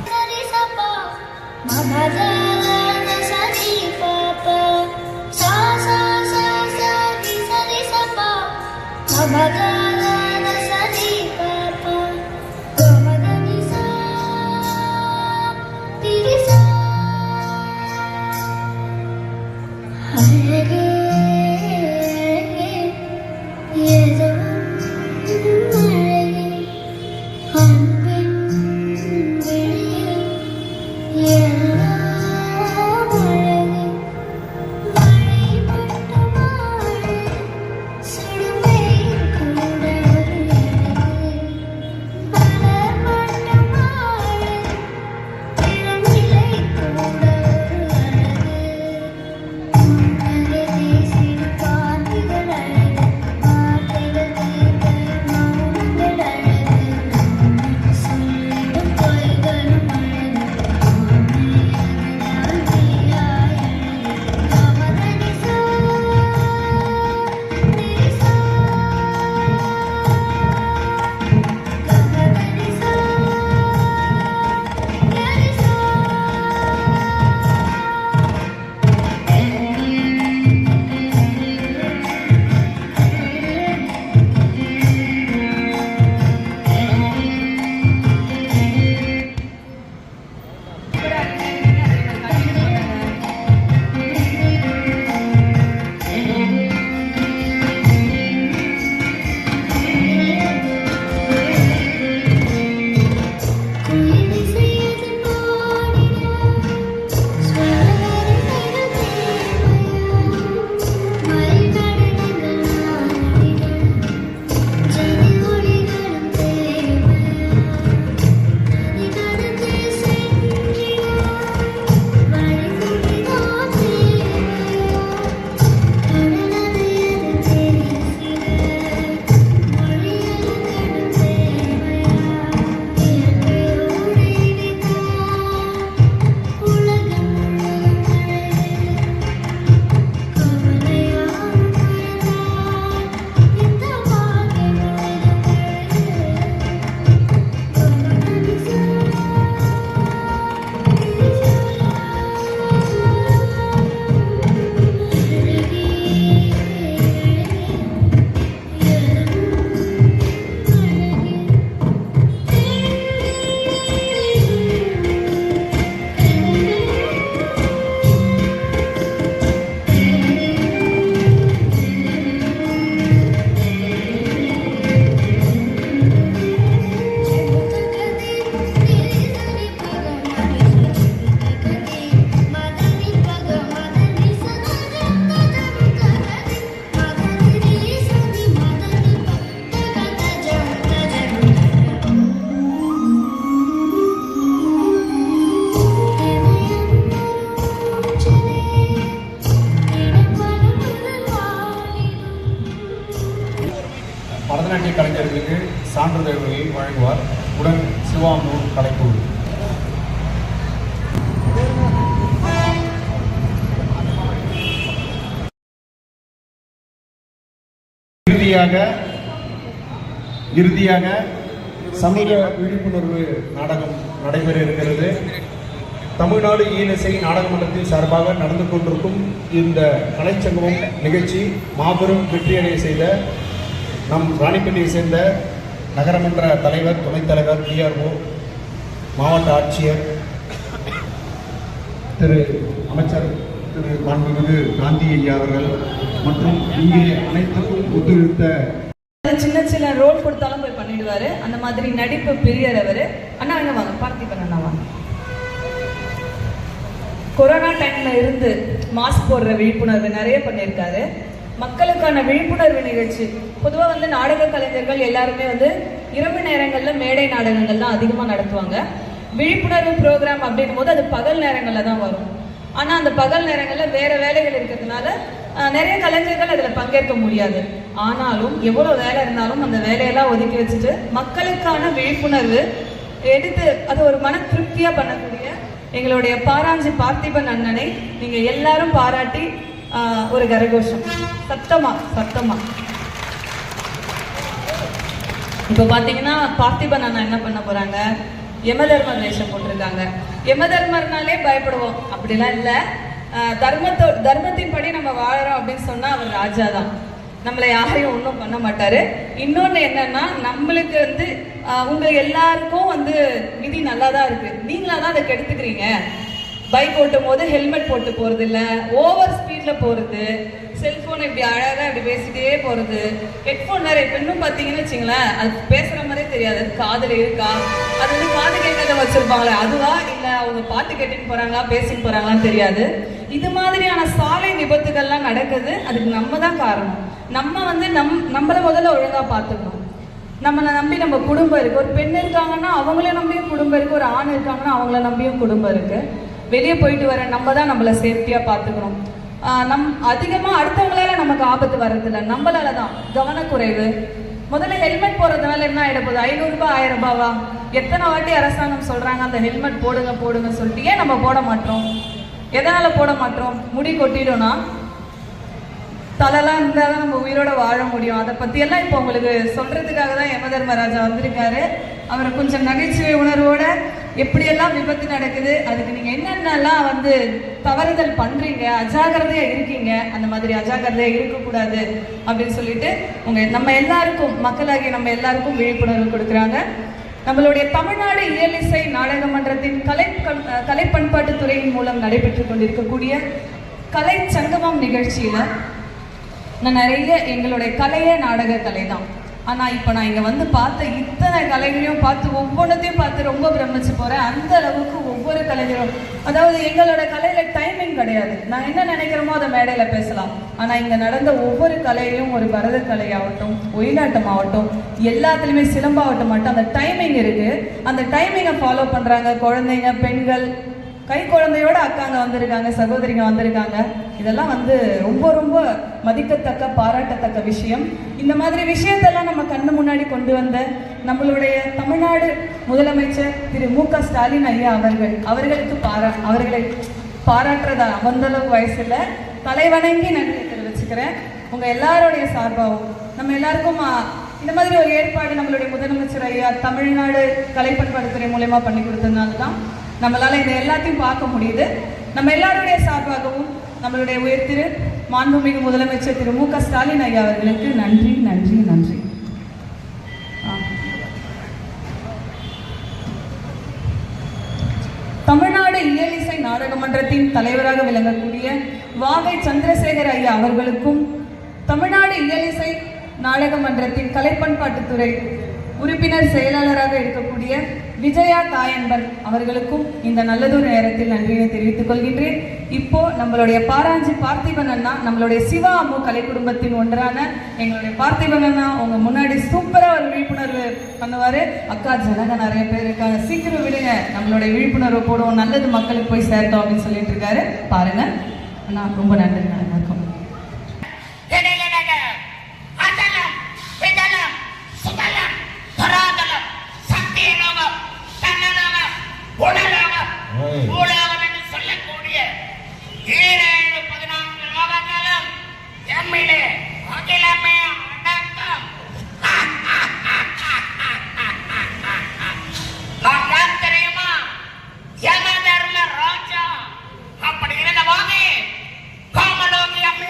பரதநாட்டிய கலைஞர்களுக்கு சான்றிதழ்களை வழங்குவார் உடன் சிவாமூர் கலைக்குழு. இறுதியாக சமூக விழிப்புணர்வு நாடகம் நடைபெற இருக்கிறது. தமிழ்நாடு ஈழசை நாடக மன்றத்தின் சார்பாக நடந்து கொண்டிருக்கும் இந்த கலைச்சங்கமம் நிகழ்ச்சி மாபெரும் வெற்றியடைய செய்த நம் ராணிப்பேட்டையை சேர்ந்த நகரமன்ற தலைவர், துணைத் தலைவர், டிஆர்ஓ, மாவட்ட ஆட்சியர், திரு அமைச்சர் திரு மாண்புமிகு காந்தி ஐயா அவர்கள் மற்றும் இங்கே அனைத்துக்கும் ஒத்துழைத்த சின்ன சின்ன ரோல் கொடுத்தாலும் போய் பண்ணிடுவாரு. அந்த மாதிரி நடிப்பு பிரியர் அவரு. அண்ணா எங்க வாங்க, பார்த்திபன் அண்ணா வாங்க. கொரோனா டைம்ல இருந்து மாஸ்க் போடுற விழிப்புணர்வு நிறைய பண்ணியிருக்காரு. மக்களுக்கான விழிப்புணர்வு நிகழ்ச்சி பொதுவாக வந்து நாடக கலைஞர்கள் எல்லாருமே வந்து இரவு நேரங்கள்ல மேடை நாடகங்கள் தான் அதிகமாக நடத்துவாங்க. விழிப்புணர்வு ப்ரோக்ராம் அப்படின்னும் போது அது பகல் நேரங்கள்ல தான் வரும். ஆனா அந்த பகல் நேரங்கள்ல வேற வேலைகள் இருக்கிறதுனால நிறைய கலைஞர்கள் அதுல பங்கேற்க முடியாது. ஆனாலும் எவ்வளவு வேலை இருந்தாலும் அந்த வேலையெல்லாம் ஒதுக்கி வச்சுட்டு மக்களுக்கான விழிப்புணர்வு எடுத்து அது ஒரு மன திருப்தியா பண்ணக்கூடிய எங்களுடைய பாராஞ்சி பார்த்திபன் அண்ணனை நீங்க எல்லாரும் பாராட்டி ஒரு கரகோஷம் சத்தமா சத்தமா இப்போ பார்த்தீங்கன்னா பார்த்திபன் அண்ணா என்ன பண்ண போறாங்க, யமதர்மர் வேஷம் போட்டிருக்காங்க. யமதர்மர்னாலே பயப்படுவோம், அப்படிலாம் இல்லை. தர்மத்தின்படி நம்ம வாழறோம் அப்படின்னு சொன்னா அவர் ராஜா தான், நம்மளை யாரையும் ஒன்றும் பண்ண மாட்டாரு. இன்னொன்று என்னன்னா, நம்மளுக்கு வந்து உங்க எல்லாருக்கும் வந்து விதி நல்லா தான் இருக்கு, நீங்களா தான் அதை கெடுத்துக்கிறீங்க. பைக் ஓட்டும் போது ஹெல்மெட் போட்டு போறது இல்லை, ஓவர் ஸ்பீட்ல போறது, செல்போன் இப்படி அழகா இப்படி பேசிட்டே போறது, ஹெட்ஃபோன் வேற. இப்ப இன்னும் பாத்தீங்கன்னு வச்சுங்களேன், அது பேசுற மாதிரியே தெரியாது, அது காதுல இருக்கா, அது வந்து காது கேட்காத வச்சிருப்பாங்களே அதுவா, இல்ல அவங்க பாட்டு கேட்டுன்னு போறாங்களா பேசிட்டு போறாங்களான்னு தெரியாது. இது மாதிரியான சாலை விபத்துகள்லாம் நடக்குது, அதுக்கு நம்ம தான் காரணம். நம்ம வந்து நம்மள முதல்ல ஒழுங்கா பார்த்துக்கணும். நம்மளை நம்பி நம்ம குடும்பம் இருக்கு, ஒரு பெண் இருக்காங்கன்னா அவங்கள நம்பியும் குடும்பம் இருக்கு, ஒரு ஆண் இருக்காங்கன்னா அவங்கள நம்பியும் குடும்பம் இருக்கு. வெளியே போயிட்டு வர நம்ம தான் நம்மளை சேஃப்டியா பார்த்துக்கணும். அதிகமா அடுத்தவங்களால நமக்கு ஆபத்து வர்றதில்ல, நம்மளால தான் கவனக்குறைவு. முதல்ல ஹெல்மெட் போடுறதுனால என்ன ஆயிட போகுது, 500 ரூபாய் 1000 ரூபாவா? எத்தனை வாட்டி அரசாங்கம் சொல்றாங்க அந்த ஹெல்மெட் போடுங்க போடுங்க சொல்லிட்டு, ஏன் நம்ம போட மாட்டோம்? எதனால போட மாட்டோம்? முடி கொட்டிடும்னா, தலைலாம் இருந்தால் தான் நம்ம உயிரோட வாழ முடியும். அதை பற்றியெல்லாம் இப்போ உங்களுக்கு சொல்கிறதுக்காக தான் யமதர்மராஜா வந்திருக்காரு. அவரை கொஞ்சம் நகைச்சுவை உணர்வோட எப்படியெல்லாம் விபத்து நடக்குது, அதுக்கு நீங்கள் என்னென்னலாம் வந்து தவறுதல் பண்ணுறீங்க, அஜாக்கிரதையாக இருக்கீங்க, அந்த மாதிரி அஜாக்கிரதையாக இருக்கக்கூடாது அப்படின்னு சொல்லிட்டு நம்ம எல்லாருக்கும், மக்களாகிய நம்ம எல்லாருக்கும் விழிப்புணர்வு கொடுக்குறாங்க. நம்மளுடைய தமிழ்நாடு இயலிசை நாடக மன்றத்தின் கலை பண்பாட்டுத் துறையின் மூலம் நடைபெற்று கொண்டிருக்கக்கூடிய கலை சங்கமம் நிகழ்ச்சியில் நான் நிறைய எங்களுடைய கலையே நாடக கலை தான். ஆனால் இப்போ நான் இங்கே வந்து பார்த்த இத்தனை கலைகளையும் பார்த்து ஒவ்வொன்றத்தையும் பார்த்து ரொம்ப பிரமிச்சு போகிறேன். அந்த அளவுக்கு ஒவ்வொரு கலைஞரும், அதாவது எங்களோட கலையில் டைமிங் கிடையாது, நான் என்ன நினைக்கிறோமோ அதை மேடையில் பேசலாம். ஆனால் இங்கே நடந்த ஒவ்வொரு கலையிலையும், ஒரு பரத கலையாகட்டும், ஒயிலாட்டம் ஆகட்டும், எல்லாத்துலேயுமே சிலம்பாகட்டும் மட்டும் அந்த டைமிங் இருக்குது. அந்த டைமிங்கை ஃபாலோ பண்ணுறாங்க குழந்தைங்க, பெண்கள், கை குழந்தையோட அக்காங்க வந்திருக்காங்க, சகோதரிங்க வந்திருக்காங்க. இதெல்லாம் வந்து ரொம்ப ரொம்ப மதிக்கத்தக்க, பாராட்டத்தக்க விஷயம். இந்த மாதிரி விஷயத்தெல்லாம் நம்ம கண்ணு முன்னாடி கொண்டு வந்த நம்மளுடைய தமிழ்நாடு முதலமைச்சர் திரு மு.க. ஸ்டாலின் ஐயா அவர்களுக்கு அவர்களை பாராட்டுறதா வந்தளவு வயசுல தலைவணங்கி நன்றி தெரிவிச்சுக்கிறேன். உங்க எல்லாருடைய சார்பாகவும் நம்ம எல்லாருக்கும் இந்த மாதிரி ஒரு ஏற்பாடு நம்மளுடைய முதலமைச்சர் ஐயா தமிழ்நாடு கலை பண்பாட்டுத்துறை மூலமா பண்ணி கொடுத்ததுனால தான் நம்மளால இதை எல்லாத்தையும் பார்க்க முடியுது. நம்ம எல்லாருடைய சார்பாகவும் நம்மளுடைய உயர்திரு மாண்புமிகு முதலமைச்சர் திரு மு.க. ஸ்டாலின் ஐயா அவர்களுக்கு நன்றி நன்றி நன்றி. தமிழ்நாடு இயலிசை நாடக மன்றத்தின் தலைவராக விளங்கக்கூடிய வாகை சந்திரசேகர் ஐயா அவர்களுக்கும், தமிழ்நாடு இயலிசை நாடக மன்றத்தின் கலை பண்பாட்டுத்துறை உறுப்பினர் செயலாளராக இருக்கக்கூடிய விஜயா தாயன்பன் அவர்களுக்கும் இந்த நல்லதொரு நேரத்தில் நன்றியை தெரிவித்துக் கொள்கின்றேன். இப்போ நம்மளுடைய பாராஞ்சி பார்த்திபன் அண்ணா, நம்மளுடைய சிவா அம்மு கலை குடும்பத்தின் ஒன்றான எங்களுடைய பார்த்திபன் அண்ணா உங்க முன்னாடி சூப்பரா ஒரு விழிப்புணர்வு பண்ணுவாரு. அக்கா ஜனங்க நிறைய பேர் இருக்காங்க, சீக்கிரம் விடுங்க, நம்மளுடைய விழிப்புணர்வு போடுவோம், நல்லது மக்களுக்கு போய் சேர்த்தோம் அப்படின்னு சொல்லிட்டு இருக்காரு. பாருங்க அண்ணா, ரொம்ப நன்றி. வணக்கம். சொல்லக்கூடிய 14 லோகங்களும் எம்மிலே அகிலமே அடக்கம். நான் யார் தெரியுமா? யமதர்ம ராஜா. அப்படி இருந்த போது காமலோகி அம்மை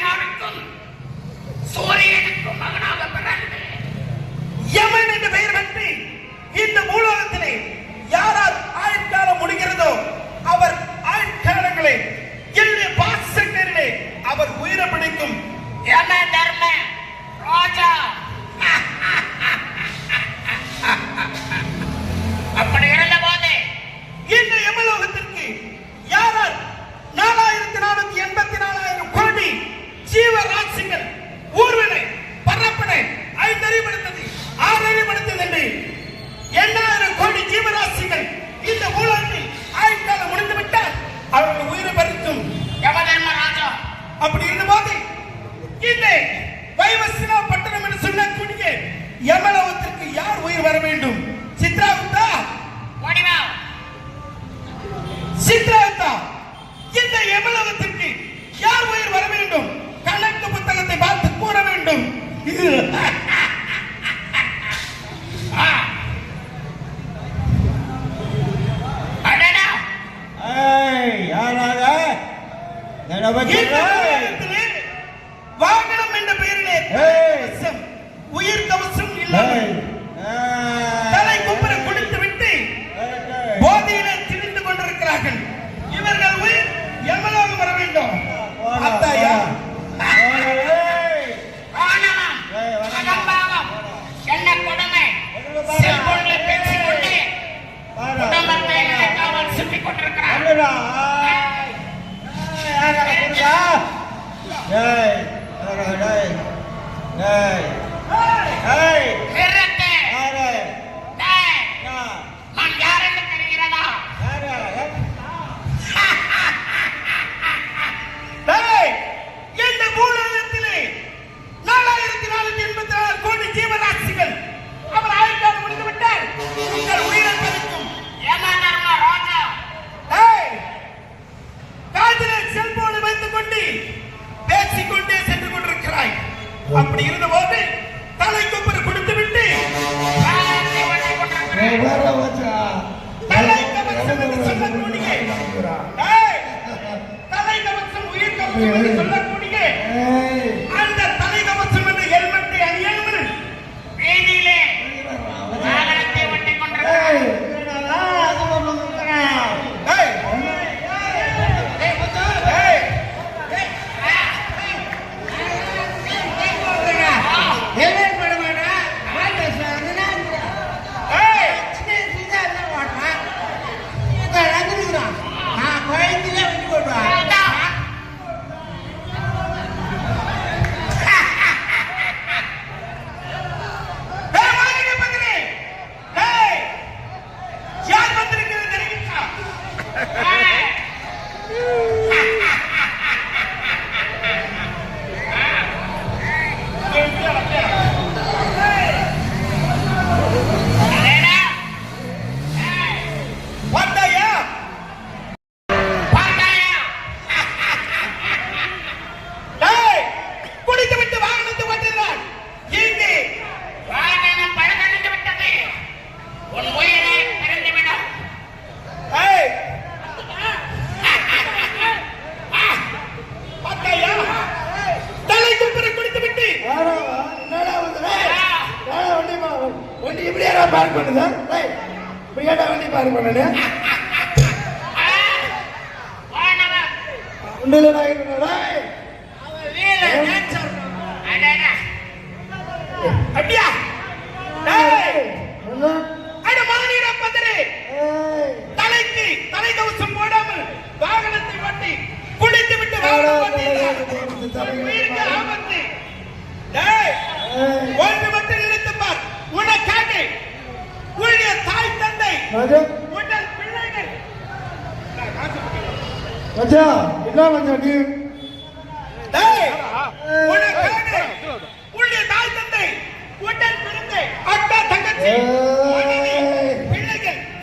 உலகத்திலே வாகனம் என்ற பெயரிலே கவசம், உயிர் கவசம் இல்லாமல் தலை குப்புற கொடுத்து விட்டு போதையிலே திரிந்து கொண்டிருக்கிறார்கள். இவர்கள் உயிர் எவ்வளவு வர வேண்டும்? அத்தாயா என்ன கொடுமை! செல்போனில் பேசிக்கொண்டு குடும்பத்தை காவல் சுற்றிக் கொண்டிருக்கிறார். நிறுத்து! டேய், நான் யார் என்று தெரிகிறதா? இந்த பூலோகத்திலே 4484 கோடி ஜீவராசிகள் அவர் ஆயுட்காலம் முடிந்து விட்டார். உங்கள் உயிரை பறிக்கும் ஏமாந்தர்மா ராஜா! காதிலே செல்போனை வைத்துக் கொண்டு பேசிக்கொண்டே சென்று கொண்டிருக்கிறாய். அப்படி இருந்த போது தலை கொப்பரை கொடுத்து விட்டு தலை கவசம் என்று சொல்லக்கூடிய தலை கவசம் உயிர் கவசம் என்று சொல்லக்கூடிய அந்த தலை கவசம் என்ற ஹெல்மெட்டை அணியாமல் வீதியிலே வாகனத்தை ஓட்டிக் கொண்டிருக்கிறார்.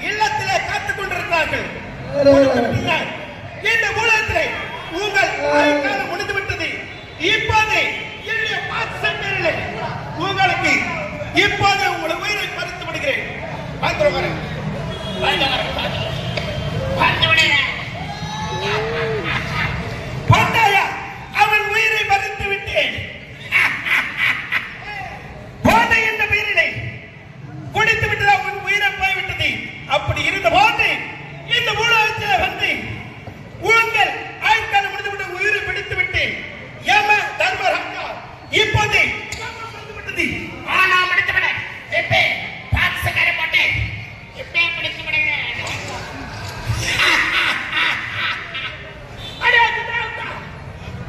இல்லத்திலே காத்துக் கொண்டிருக்கிறார்கள். இந்த உலகத்திலே உங்கள் ஆயுட்காலம் முடிந்து விட்டது. இப்போது என்னுடைய பாசத்திலே உங்களுக்கு இப்போது உங்கள் உயிரை பறித்து விடுகிறேன். பந்தாயா, அவன் உயிரை பறித்து விட்டேன். போதை என்ற பெயரிலே குடித்து விட்டது, அவன் உயிரை போய்விட்டது. அப்படி இருந்த போது இந்த உலகத்தில் வந்து உங்கள் ஆயுட்காலம் முடிந்துவிட்டு உயிரை பிடித்து விட்டேன். யம தர்மராஜா இப்போது விட்டது. ஆனா முடித்து விட இப்பே பாக்ஸக்கார போட்டு இப்பே பிடித்து விடுங்க.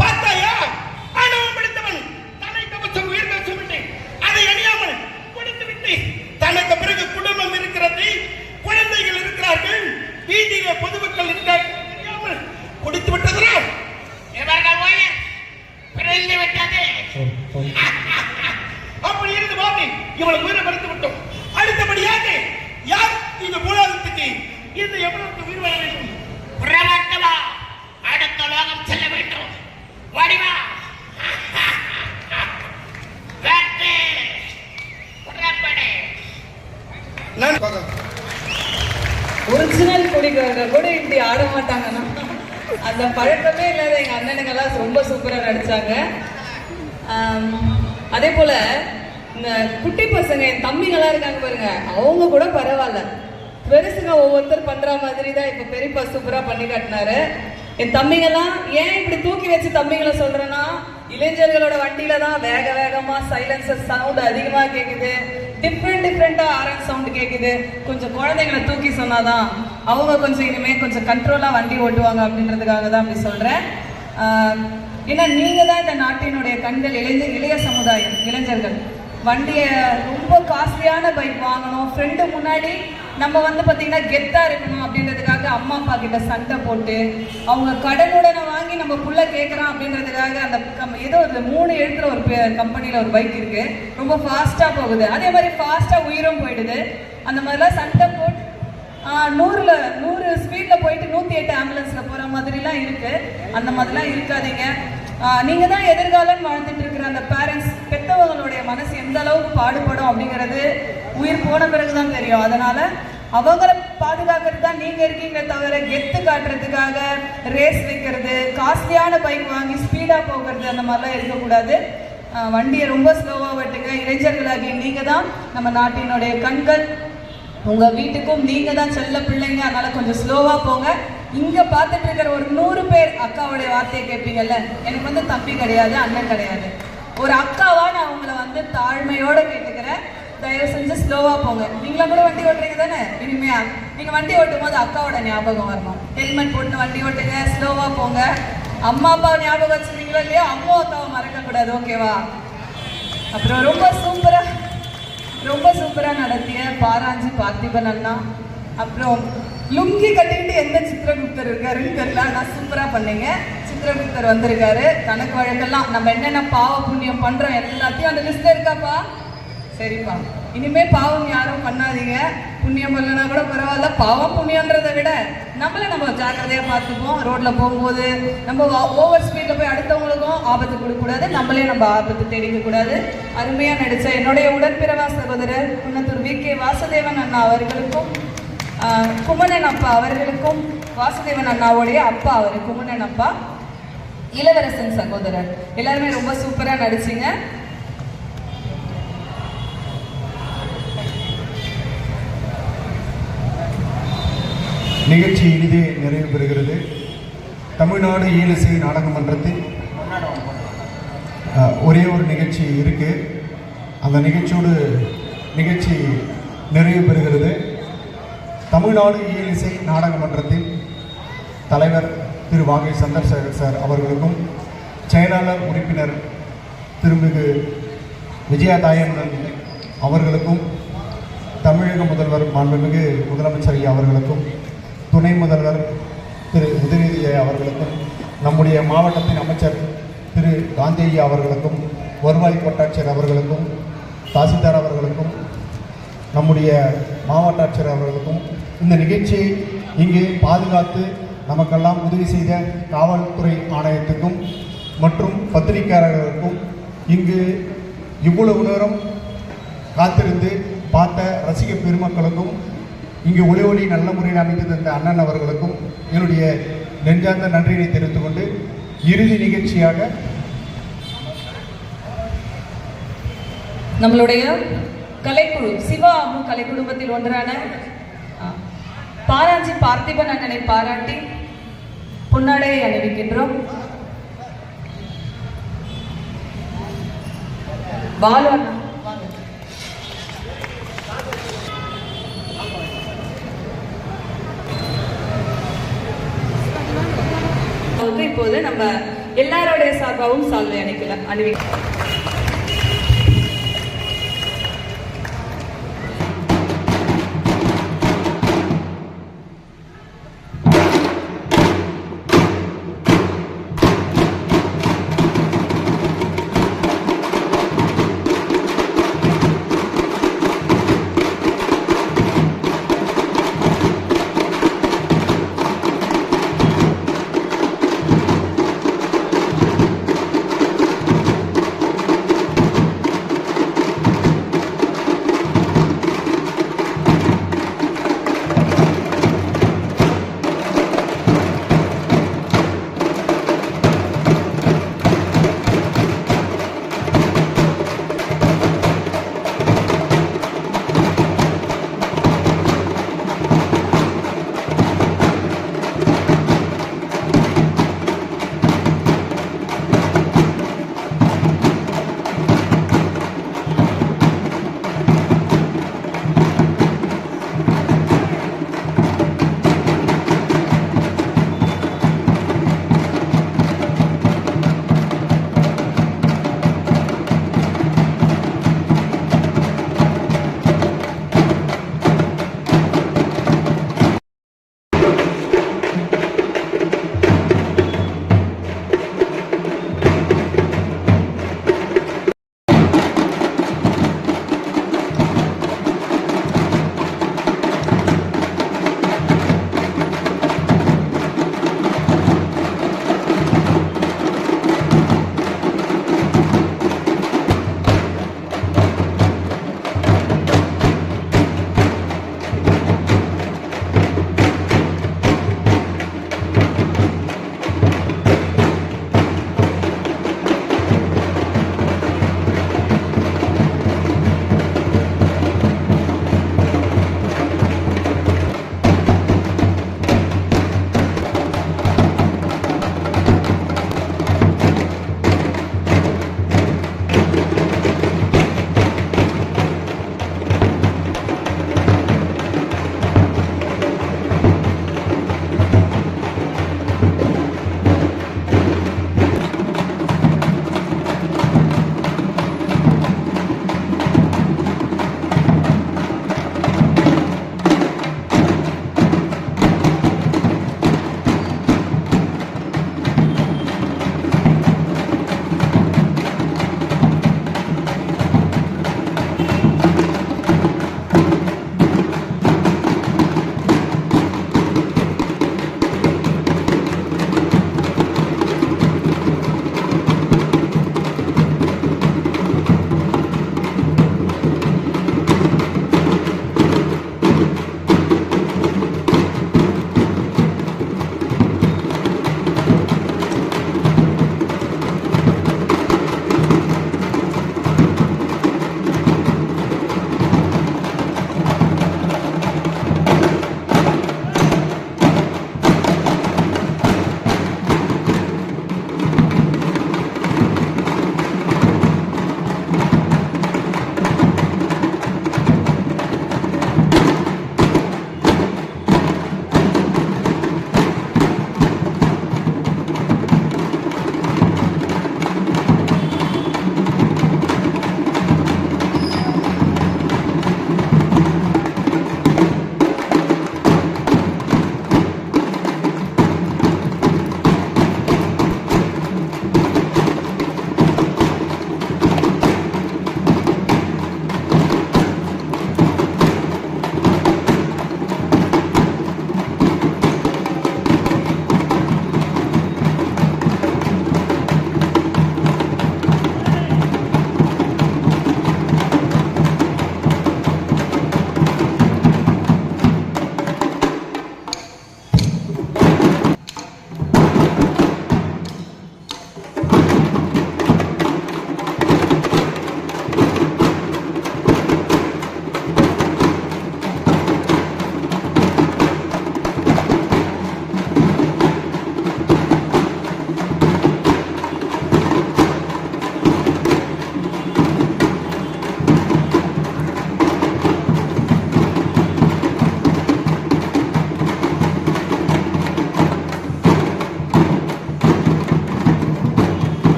பார்த்தாயா, ஆணவம் பிடித்தவன் தலை கவசம் உயிர் கவசம் விட்டு அதை அணியாமல் கொடுத்து விட்டு தனக்கு பிறகு குடும்பம் இருக்கிறது, குழந்தைகள் இருக்கிறார்கள், வீதியிலே பொதுமக்கள் இருக்கிறார்கள் தெரியாமல் கொடுத்து விட்டதனால் இவர்கள் உயிர் பிரிந்து விட்டது. அப்படி இருந்து போது இவளை உயிரை பறித்து விட்டோம். அடுத்தபடியாக யார் இந்த பூலோகத்துக்கு இந்த எவ்வளவு உயிர் வர வேண்டும்? பிரமத்தமா அடுத்த லோகம் செல்ல வேண்டும். வடிவா வெற்றி புறப்படு. ஒரிஜினல் குடிகாரங்க கூட இப்படி ஆட மாட்டாங்கன்னா அது அந்த பழக்கமே இல்லாத எங்க அண்ணனுங்கெல்லாம் ரொம்ப சூப்பரா நடிச்சாங்க. அதே போல இந்த குட்டி பசங்க என் தம்பிங்கெல்லாம் இருக்காங்க பாருங்க, அவங்க கூட பரவாயில்ல. பெருசுங்க ஒவ்வொருத்தர் பண்ற மாதிரி தான் இப்ப பெரியப்பா சூப்பரா பண்ணி காட்டினாரு. என் தம்பிங்கெல்லாம் ஏன் இப்படி தூக்கி வச்சு தம்பிங்களை சொல்றேன்னா, இளைஞர்களோட வண்டியில தான் வேக வேகமா சைலன்சர் சவுண்ட் அதிகமா கேக்குது, டிஃப்ரெண்டா ஆரன் சவுண்ட் கேக்குது. கொஞ்சம் குழந்தைங்களை தூக்கி சொன்னாதான் அவங்க கொஞ்சம் இனிமே கொஞ்சம் கண்ட்ரோலா வண்டி ஓட்டுவாங்க அப்படின்றதுக்காக தான் அப்படி சொல்றேன். ஏன்னா நீங்க தான் இந்த நாட்டினுடைய கண்கள், இளைய சமுதாயம், இளைஞர்கள். வண்டியை ரொம்ப காஸ்ட்லியான பைக் வாங்கணும், ஃப்ரெண்டு முன்னாடி நம்ம வந்து பார்த்தீங்கன்னா கெத்தா இருக்கணும் அப்படின்றதுக்காக அம்மா அப்பா கிட்ட சண்டை போட்டு அவங்க கடனுடனே வாங்கி நம்ம புள்ள கேட்குறான் அப்படின்றதுக்காக அந்த ஏதோ ஒரு 3 எழுத்துல ஒரு கம்பெனியில் ஒரு பைக் இருக்கு, ரொம்ப ஃபாஸ்ட்டாக போகுது. அதே மாதிரி ஃபாஸ்ட்டாக உயிரும் போயிடுது. அந்த மாதிரிலாம் சண்டை போட்டு 100 ஸ்பீடில் போயிட்டு 108 ஆம்புலன்ஸில் போகிற மாதிரிலாம் இருக்கு. அந்த மாதிரிலாம் இருக்காதீங்க. நீங்க தான் எதிர்காலம் வாழ்ந்துட்டு இருக்கிற அந்த பேரண்ட்ஸ், பெற்றவங்களுடைய மனசு எந்த அளவுக்கு பாடுபடும் அப்படிங்கிறது உயிர் போன பிறகுதான் தெரியும். அதனால அவங்களை பாதுகாக்கிறது தான் நீங்க இருக்கீங்க தவிர கெத்து காட்டுறதுக்காக ரேஸ் வைக்கிறது, காஸ்ட்லியான பைக் வாங்கி ஸ்பீடா போகிறது, அந்த மாதிரிலாம் இருக்கக்கூடாது. வண்டியை ரொம்ப ஸ்லோவா ஓட்டுங்க. இளைஞர்களாகி நீங்க தான் நம்ம நாட்டினுடைய கண்கள். உங்க வீட்டுக்கும் நீங்க தான் செல்ல பிள்ளைங்க, அதனால கொஞ்சம் ஸ்லோவா போங்க. இங்க பார்த்துட்டு இருக்கிற ஒரு 100 பேர் அக்காவுடைய வார்த்தையை கேட்பீங்கல்ல, எனக்கு வந்து தம்பி கிடையாது, அண்ணன் கிடையாது, ஒரு அக்காவா நான் அவங்கள வந்து தாழ்மையோட கேட்டுக்கிறேன். தயவு செஞ்சு ஸ்லோவா போங்க. நீங்களா கூட வண்டி ஓட்டுறீங்க தானே, இனிமையா நீங்க வண்டி ஓட்டும் போது அக்காவோட ஞாபகம் வரணும். ஹெல்மெட் போட்டு வண்டி ஓட்டுங்க, ஸ்லோவா போங்க. அம்மா அப்பா ஞாபகம் வச்சிருக்கீங்களோ இல்லையோ, அம்மா அக்காவை மறக்க கூடாது, ஓகேவா? அப்புறம் ரொம்ப சூப்பரா நடத்திய பாராஞ்சி பார்த்திபன் அண்ணா, அப்புறம் லுங்கி கட்டிக்கிட்டு எந்த சித்திரகுப்தர் இருக்காருன்னு தெரியல, நான் சூப்பரா பண்ணீங்க. சித்திரகுப்தர் வந்திருக்காரு. கணக்கு வழக்கெல்லாம் நம்ம என்னென்ன பாவ புண்ணியம் பண்றோம் எல்லாத்தையும் அந்த லிஸ்ட்ல இருக்காப்பா. சரிப்பா, இனிமே பாவம் யாரும் பண்ணாதீங்க. புண்ணியம் இல்லைன்னா கூட பரவாயில்ல, பாவம் புண்ணியன்றதை விட நம்ம ஜாக்கிரதையா பார்த்துப்போம். ரோட்ல போகும்போது நம்ம ஓவர் ஸ்பீட்ல போய் அடுத்தவங்களுக்கும் ஆபத்து கொடுக்கக்கூடாது, நம்மளே நம்ம ஆபத்து தெரிவிக்க கூடாது. அருமையா நடிச்ச என்னுடைய உடன்பிறவா சகோதரர் குன்னத்தூர் VK வாசுதேவன் அண்ணா அவர்களுக்கும், குமணன் அப்பா அவர்களுக்கும், வாசுதேவன் அண்ணாவுடைய அப்பா அவரு குமணன் அப்பா, இளவரசன் சகோதரர், எல்லாருமே ரொம்ப சூப்பரா நடிச்சிங்க. நிகழ்ச்சி இனிதே நிறைவு பெறுகிறது. தமிழ்நாடு ஈழசை நாடக மன்றத்தில் ஒரே ஒரு நிகழ்ச்சி இருக்கு, அந்த நிகழ்ச்சி நிறைவு பெறுகிறது. தமிழ்நாடு ஈழசை நாடக மன்றத்தின் தலைவர் திரு வாகை சந்திரசேகர் சார் அவர்களுக்கும், செயலாளர் உறுப்பினர் திருமிகு விஜயா தாயண்ணன் அவர்களுக்கும், தமிழக முதல்வர் மாண்புமிகு முதலமைச்சர் ஐயா அவர்களுக்கும், துணை முதல்வர் திரு உதயநிதி அவர்களுக்கும், நம்முடைய மாவட்டத்தின் அமைச்சர் திரு காந்தி ஐயா அவர்களுக்கும், வருவாய் கோட்டாட்சியர் அவர்களுக்கும், தாசில்தார் அவர்களுக்கும், நம்முடைய மாவட்ட ஆட்சியர் அவர்களுக்கும், இந்த நிகழ்ச்சியை இங்கே பாதுகாத்து நமக்கெல்லாம் உதவி செய்த காவல்துறை ஆணையத்துக்கும் மற்றும் பத்திரிகையாளர்களுக்கும், இங்கு இவ்வளவு நேரம் காத்திருந்து பார்த்த ரசிக பெருமக்களுக்கும், இங்கு ஒளி நல்ல முறையில் அமைத்து தந்த அண்ணன் அவர்களுக்கும் என்னுடைய நெஞ்சார்ந்த நன்றியை தெரிவித்துக் கொண்டு, இறுதி நிகழ்ச்சியாக நம்மளுடைய கலைக்குழு சிவா அம்மு கலை குடும்பத்தில் ஒன்றான பாராஞ்சி பார்த்திபன் அண்ணனை பாராட்டி பொன்னாடையை அணிவிக்கின்றோம். பாலு அண்ணா இப்போது நம்ம எல்லாருடைய சார்பாகவும் சால்வை அணிவிக்கலாம்.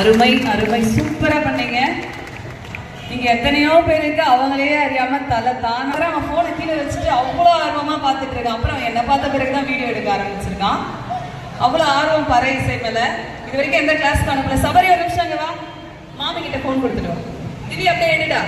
அருமை அருமை, சூப்பரா பண்ணீங்க. நீங்க எத்தனையோ பேருக்கு அவங்களே அறியாம தலை தானே அவன் போனை கீழே வச்சுட்டு அவ்வளோ ஆர்வமா பார்த்துட்டு இருக்கான். அப்புறம் அவன் என்னை பார்த்த பிறகுதான் வீடியோ எடுக்க ஆரம்பிச்சிருக்கான். அவ்வளோ ஆர்வம் பறை இசை மேல. இது வரைக்கும் எந்த கிளாஸ்க்கு அனுப்பல. சபரி ஒரு நிமிஷம் அங்க வா, மாமி கிட்ட போன் கொடுத்துட்டு வா. திவி அப்படியே எடுடா.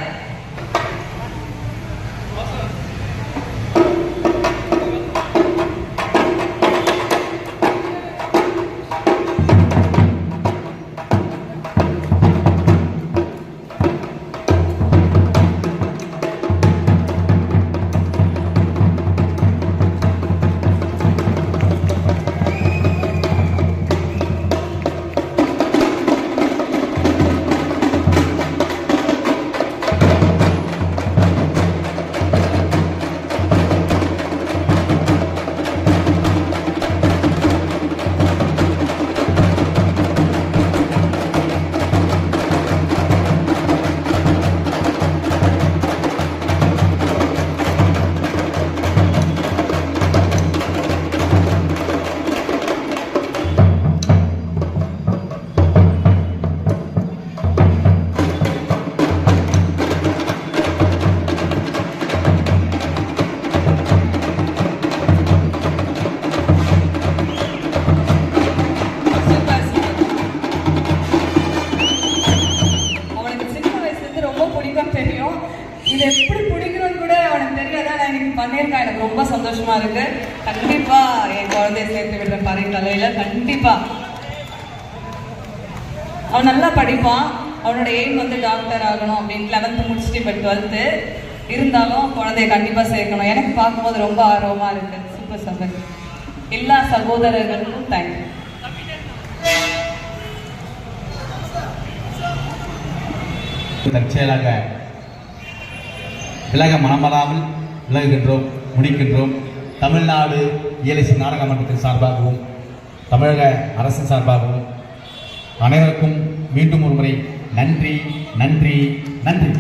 தெரியும். இது எப்படி பிடிக்கணும்னு கூட அவனுக்கு தெரியாத. நான் இன்னைக்கு பண்ணியிருக்கேன். எனக்கு ரொம்ப சந்தோஷமா இருக்கு. கண்டிப்பா என் குழந்தைய சேர்த்து விடுற பறை தலையில கண்டிப்பா. அவன் நல்லா படிப்பான். அவனோட எய்ம் வந்து டாக்டர் ஆகணும் அப்படின்னு 11th முடிச்சுட்டு இப்போ 12th இருந்தாலும் குழந்தைய கண்டிப்பா சேர்க்கணும். எனக்கு பார்க்கும்போது ரொம்ப ஆர்வமா இருக்கு. சூப்பர் சபர். எல்லா சகோதரர்களுக்கும் தேங்க்யூ. தற்செயலாக விலக மனமராமல் விலகுகின்றோம், முடிக்கின்றோம். தமிழ்நாடு இயலிசை நாடக மன்றத்தின் சார்பாகவும் தமிழக அரசின் சார்பாகவும் அனைவருக்கும் மீண்டும் ஒரு முறை நன்றி நன்றி நன்றி.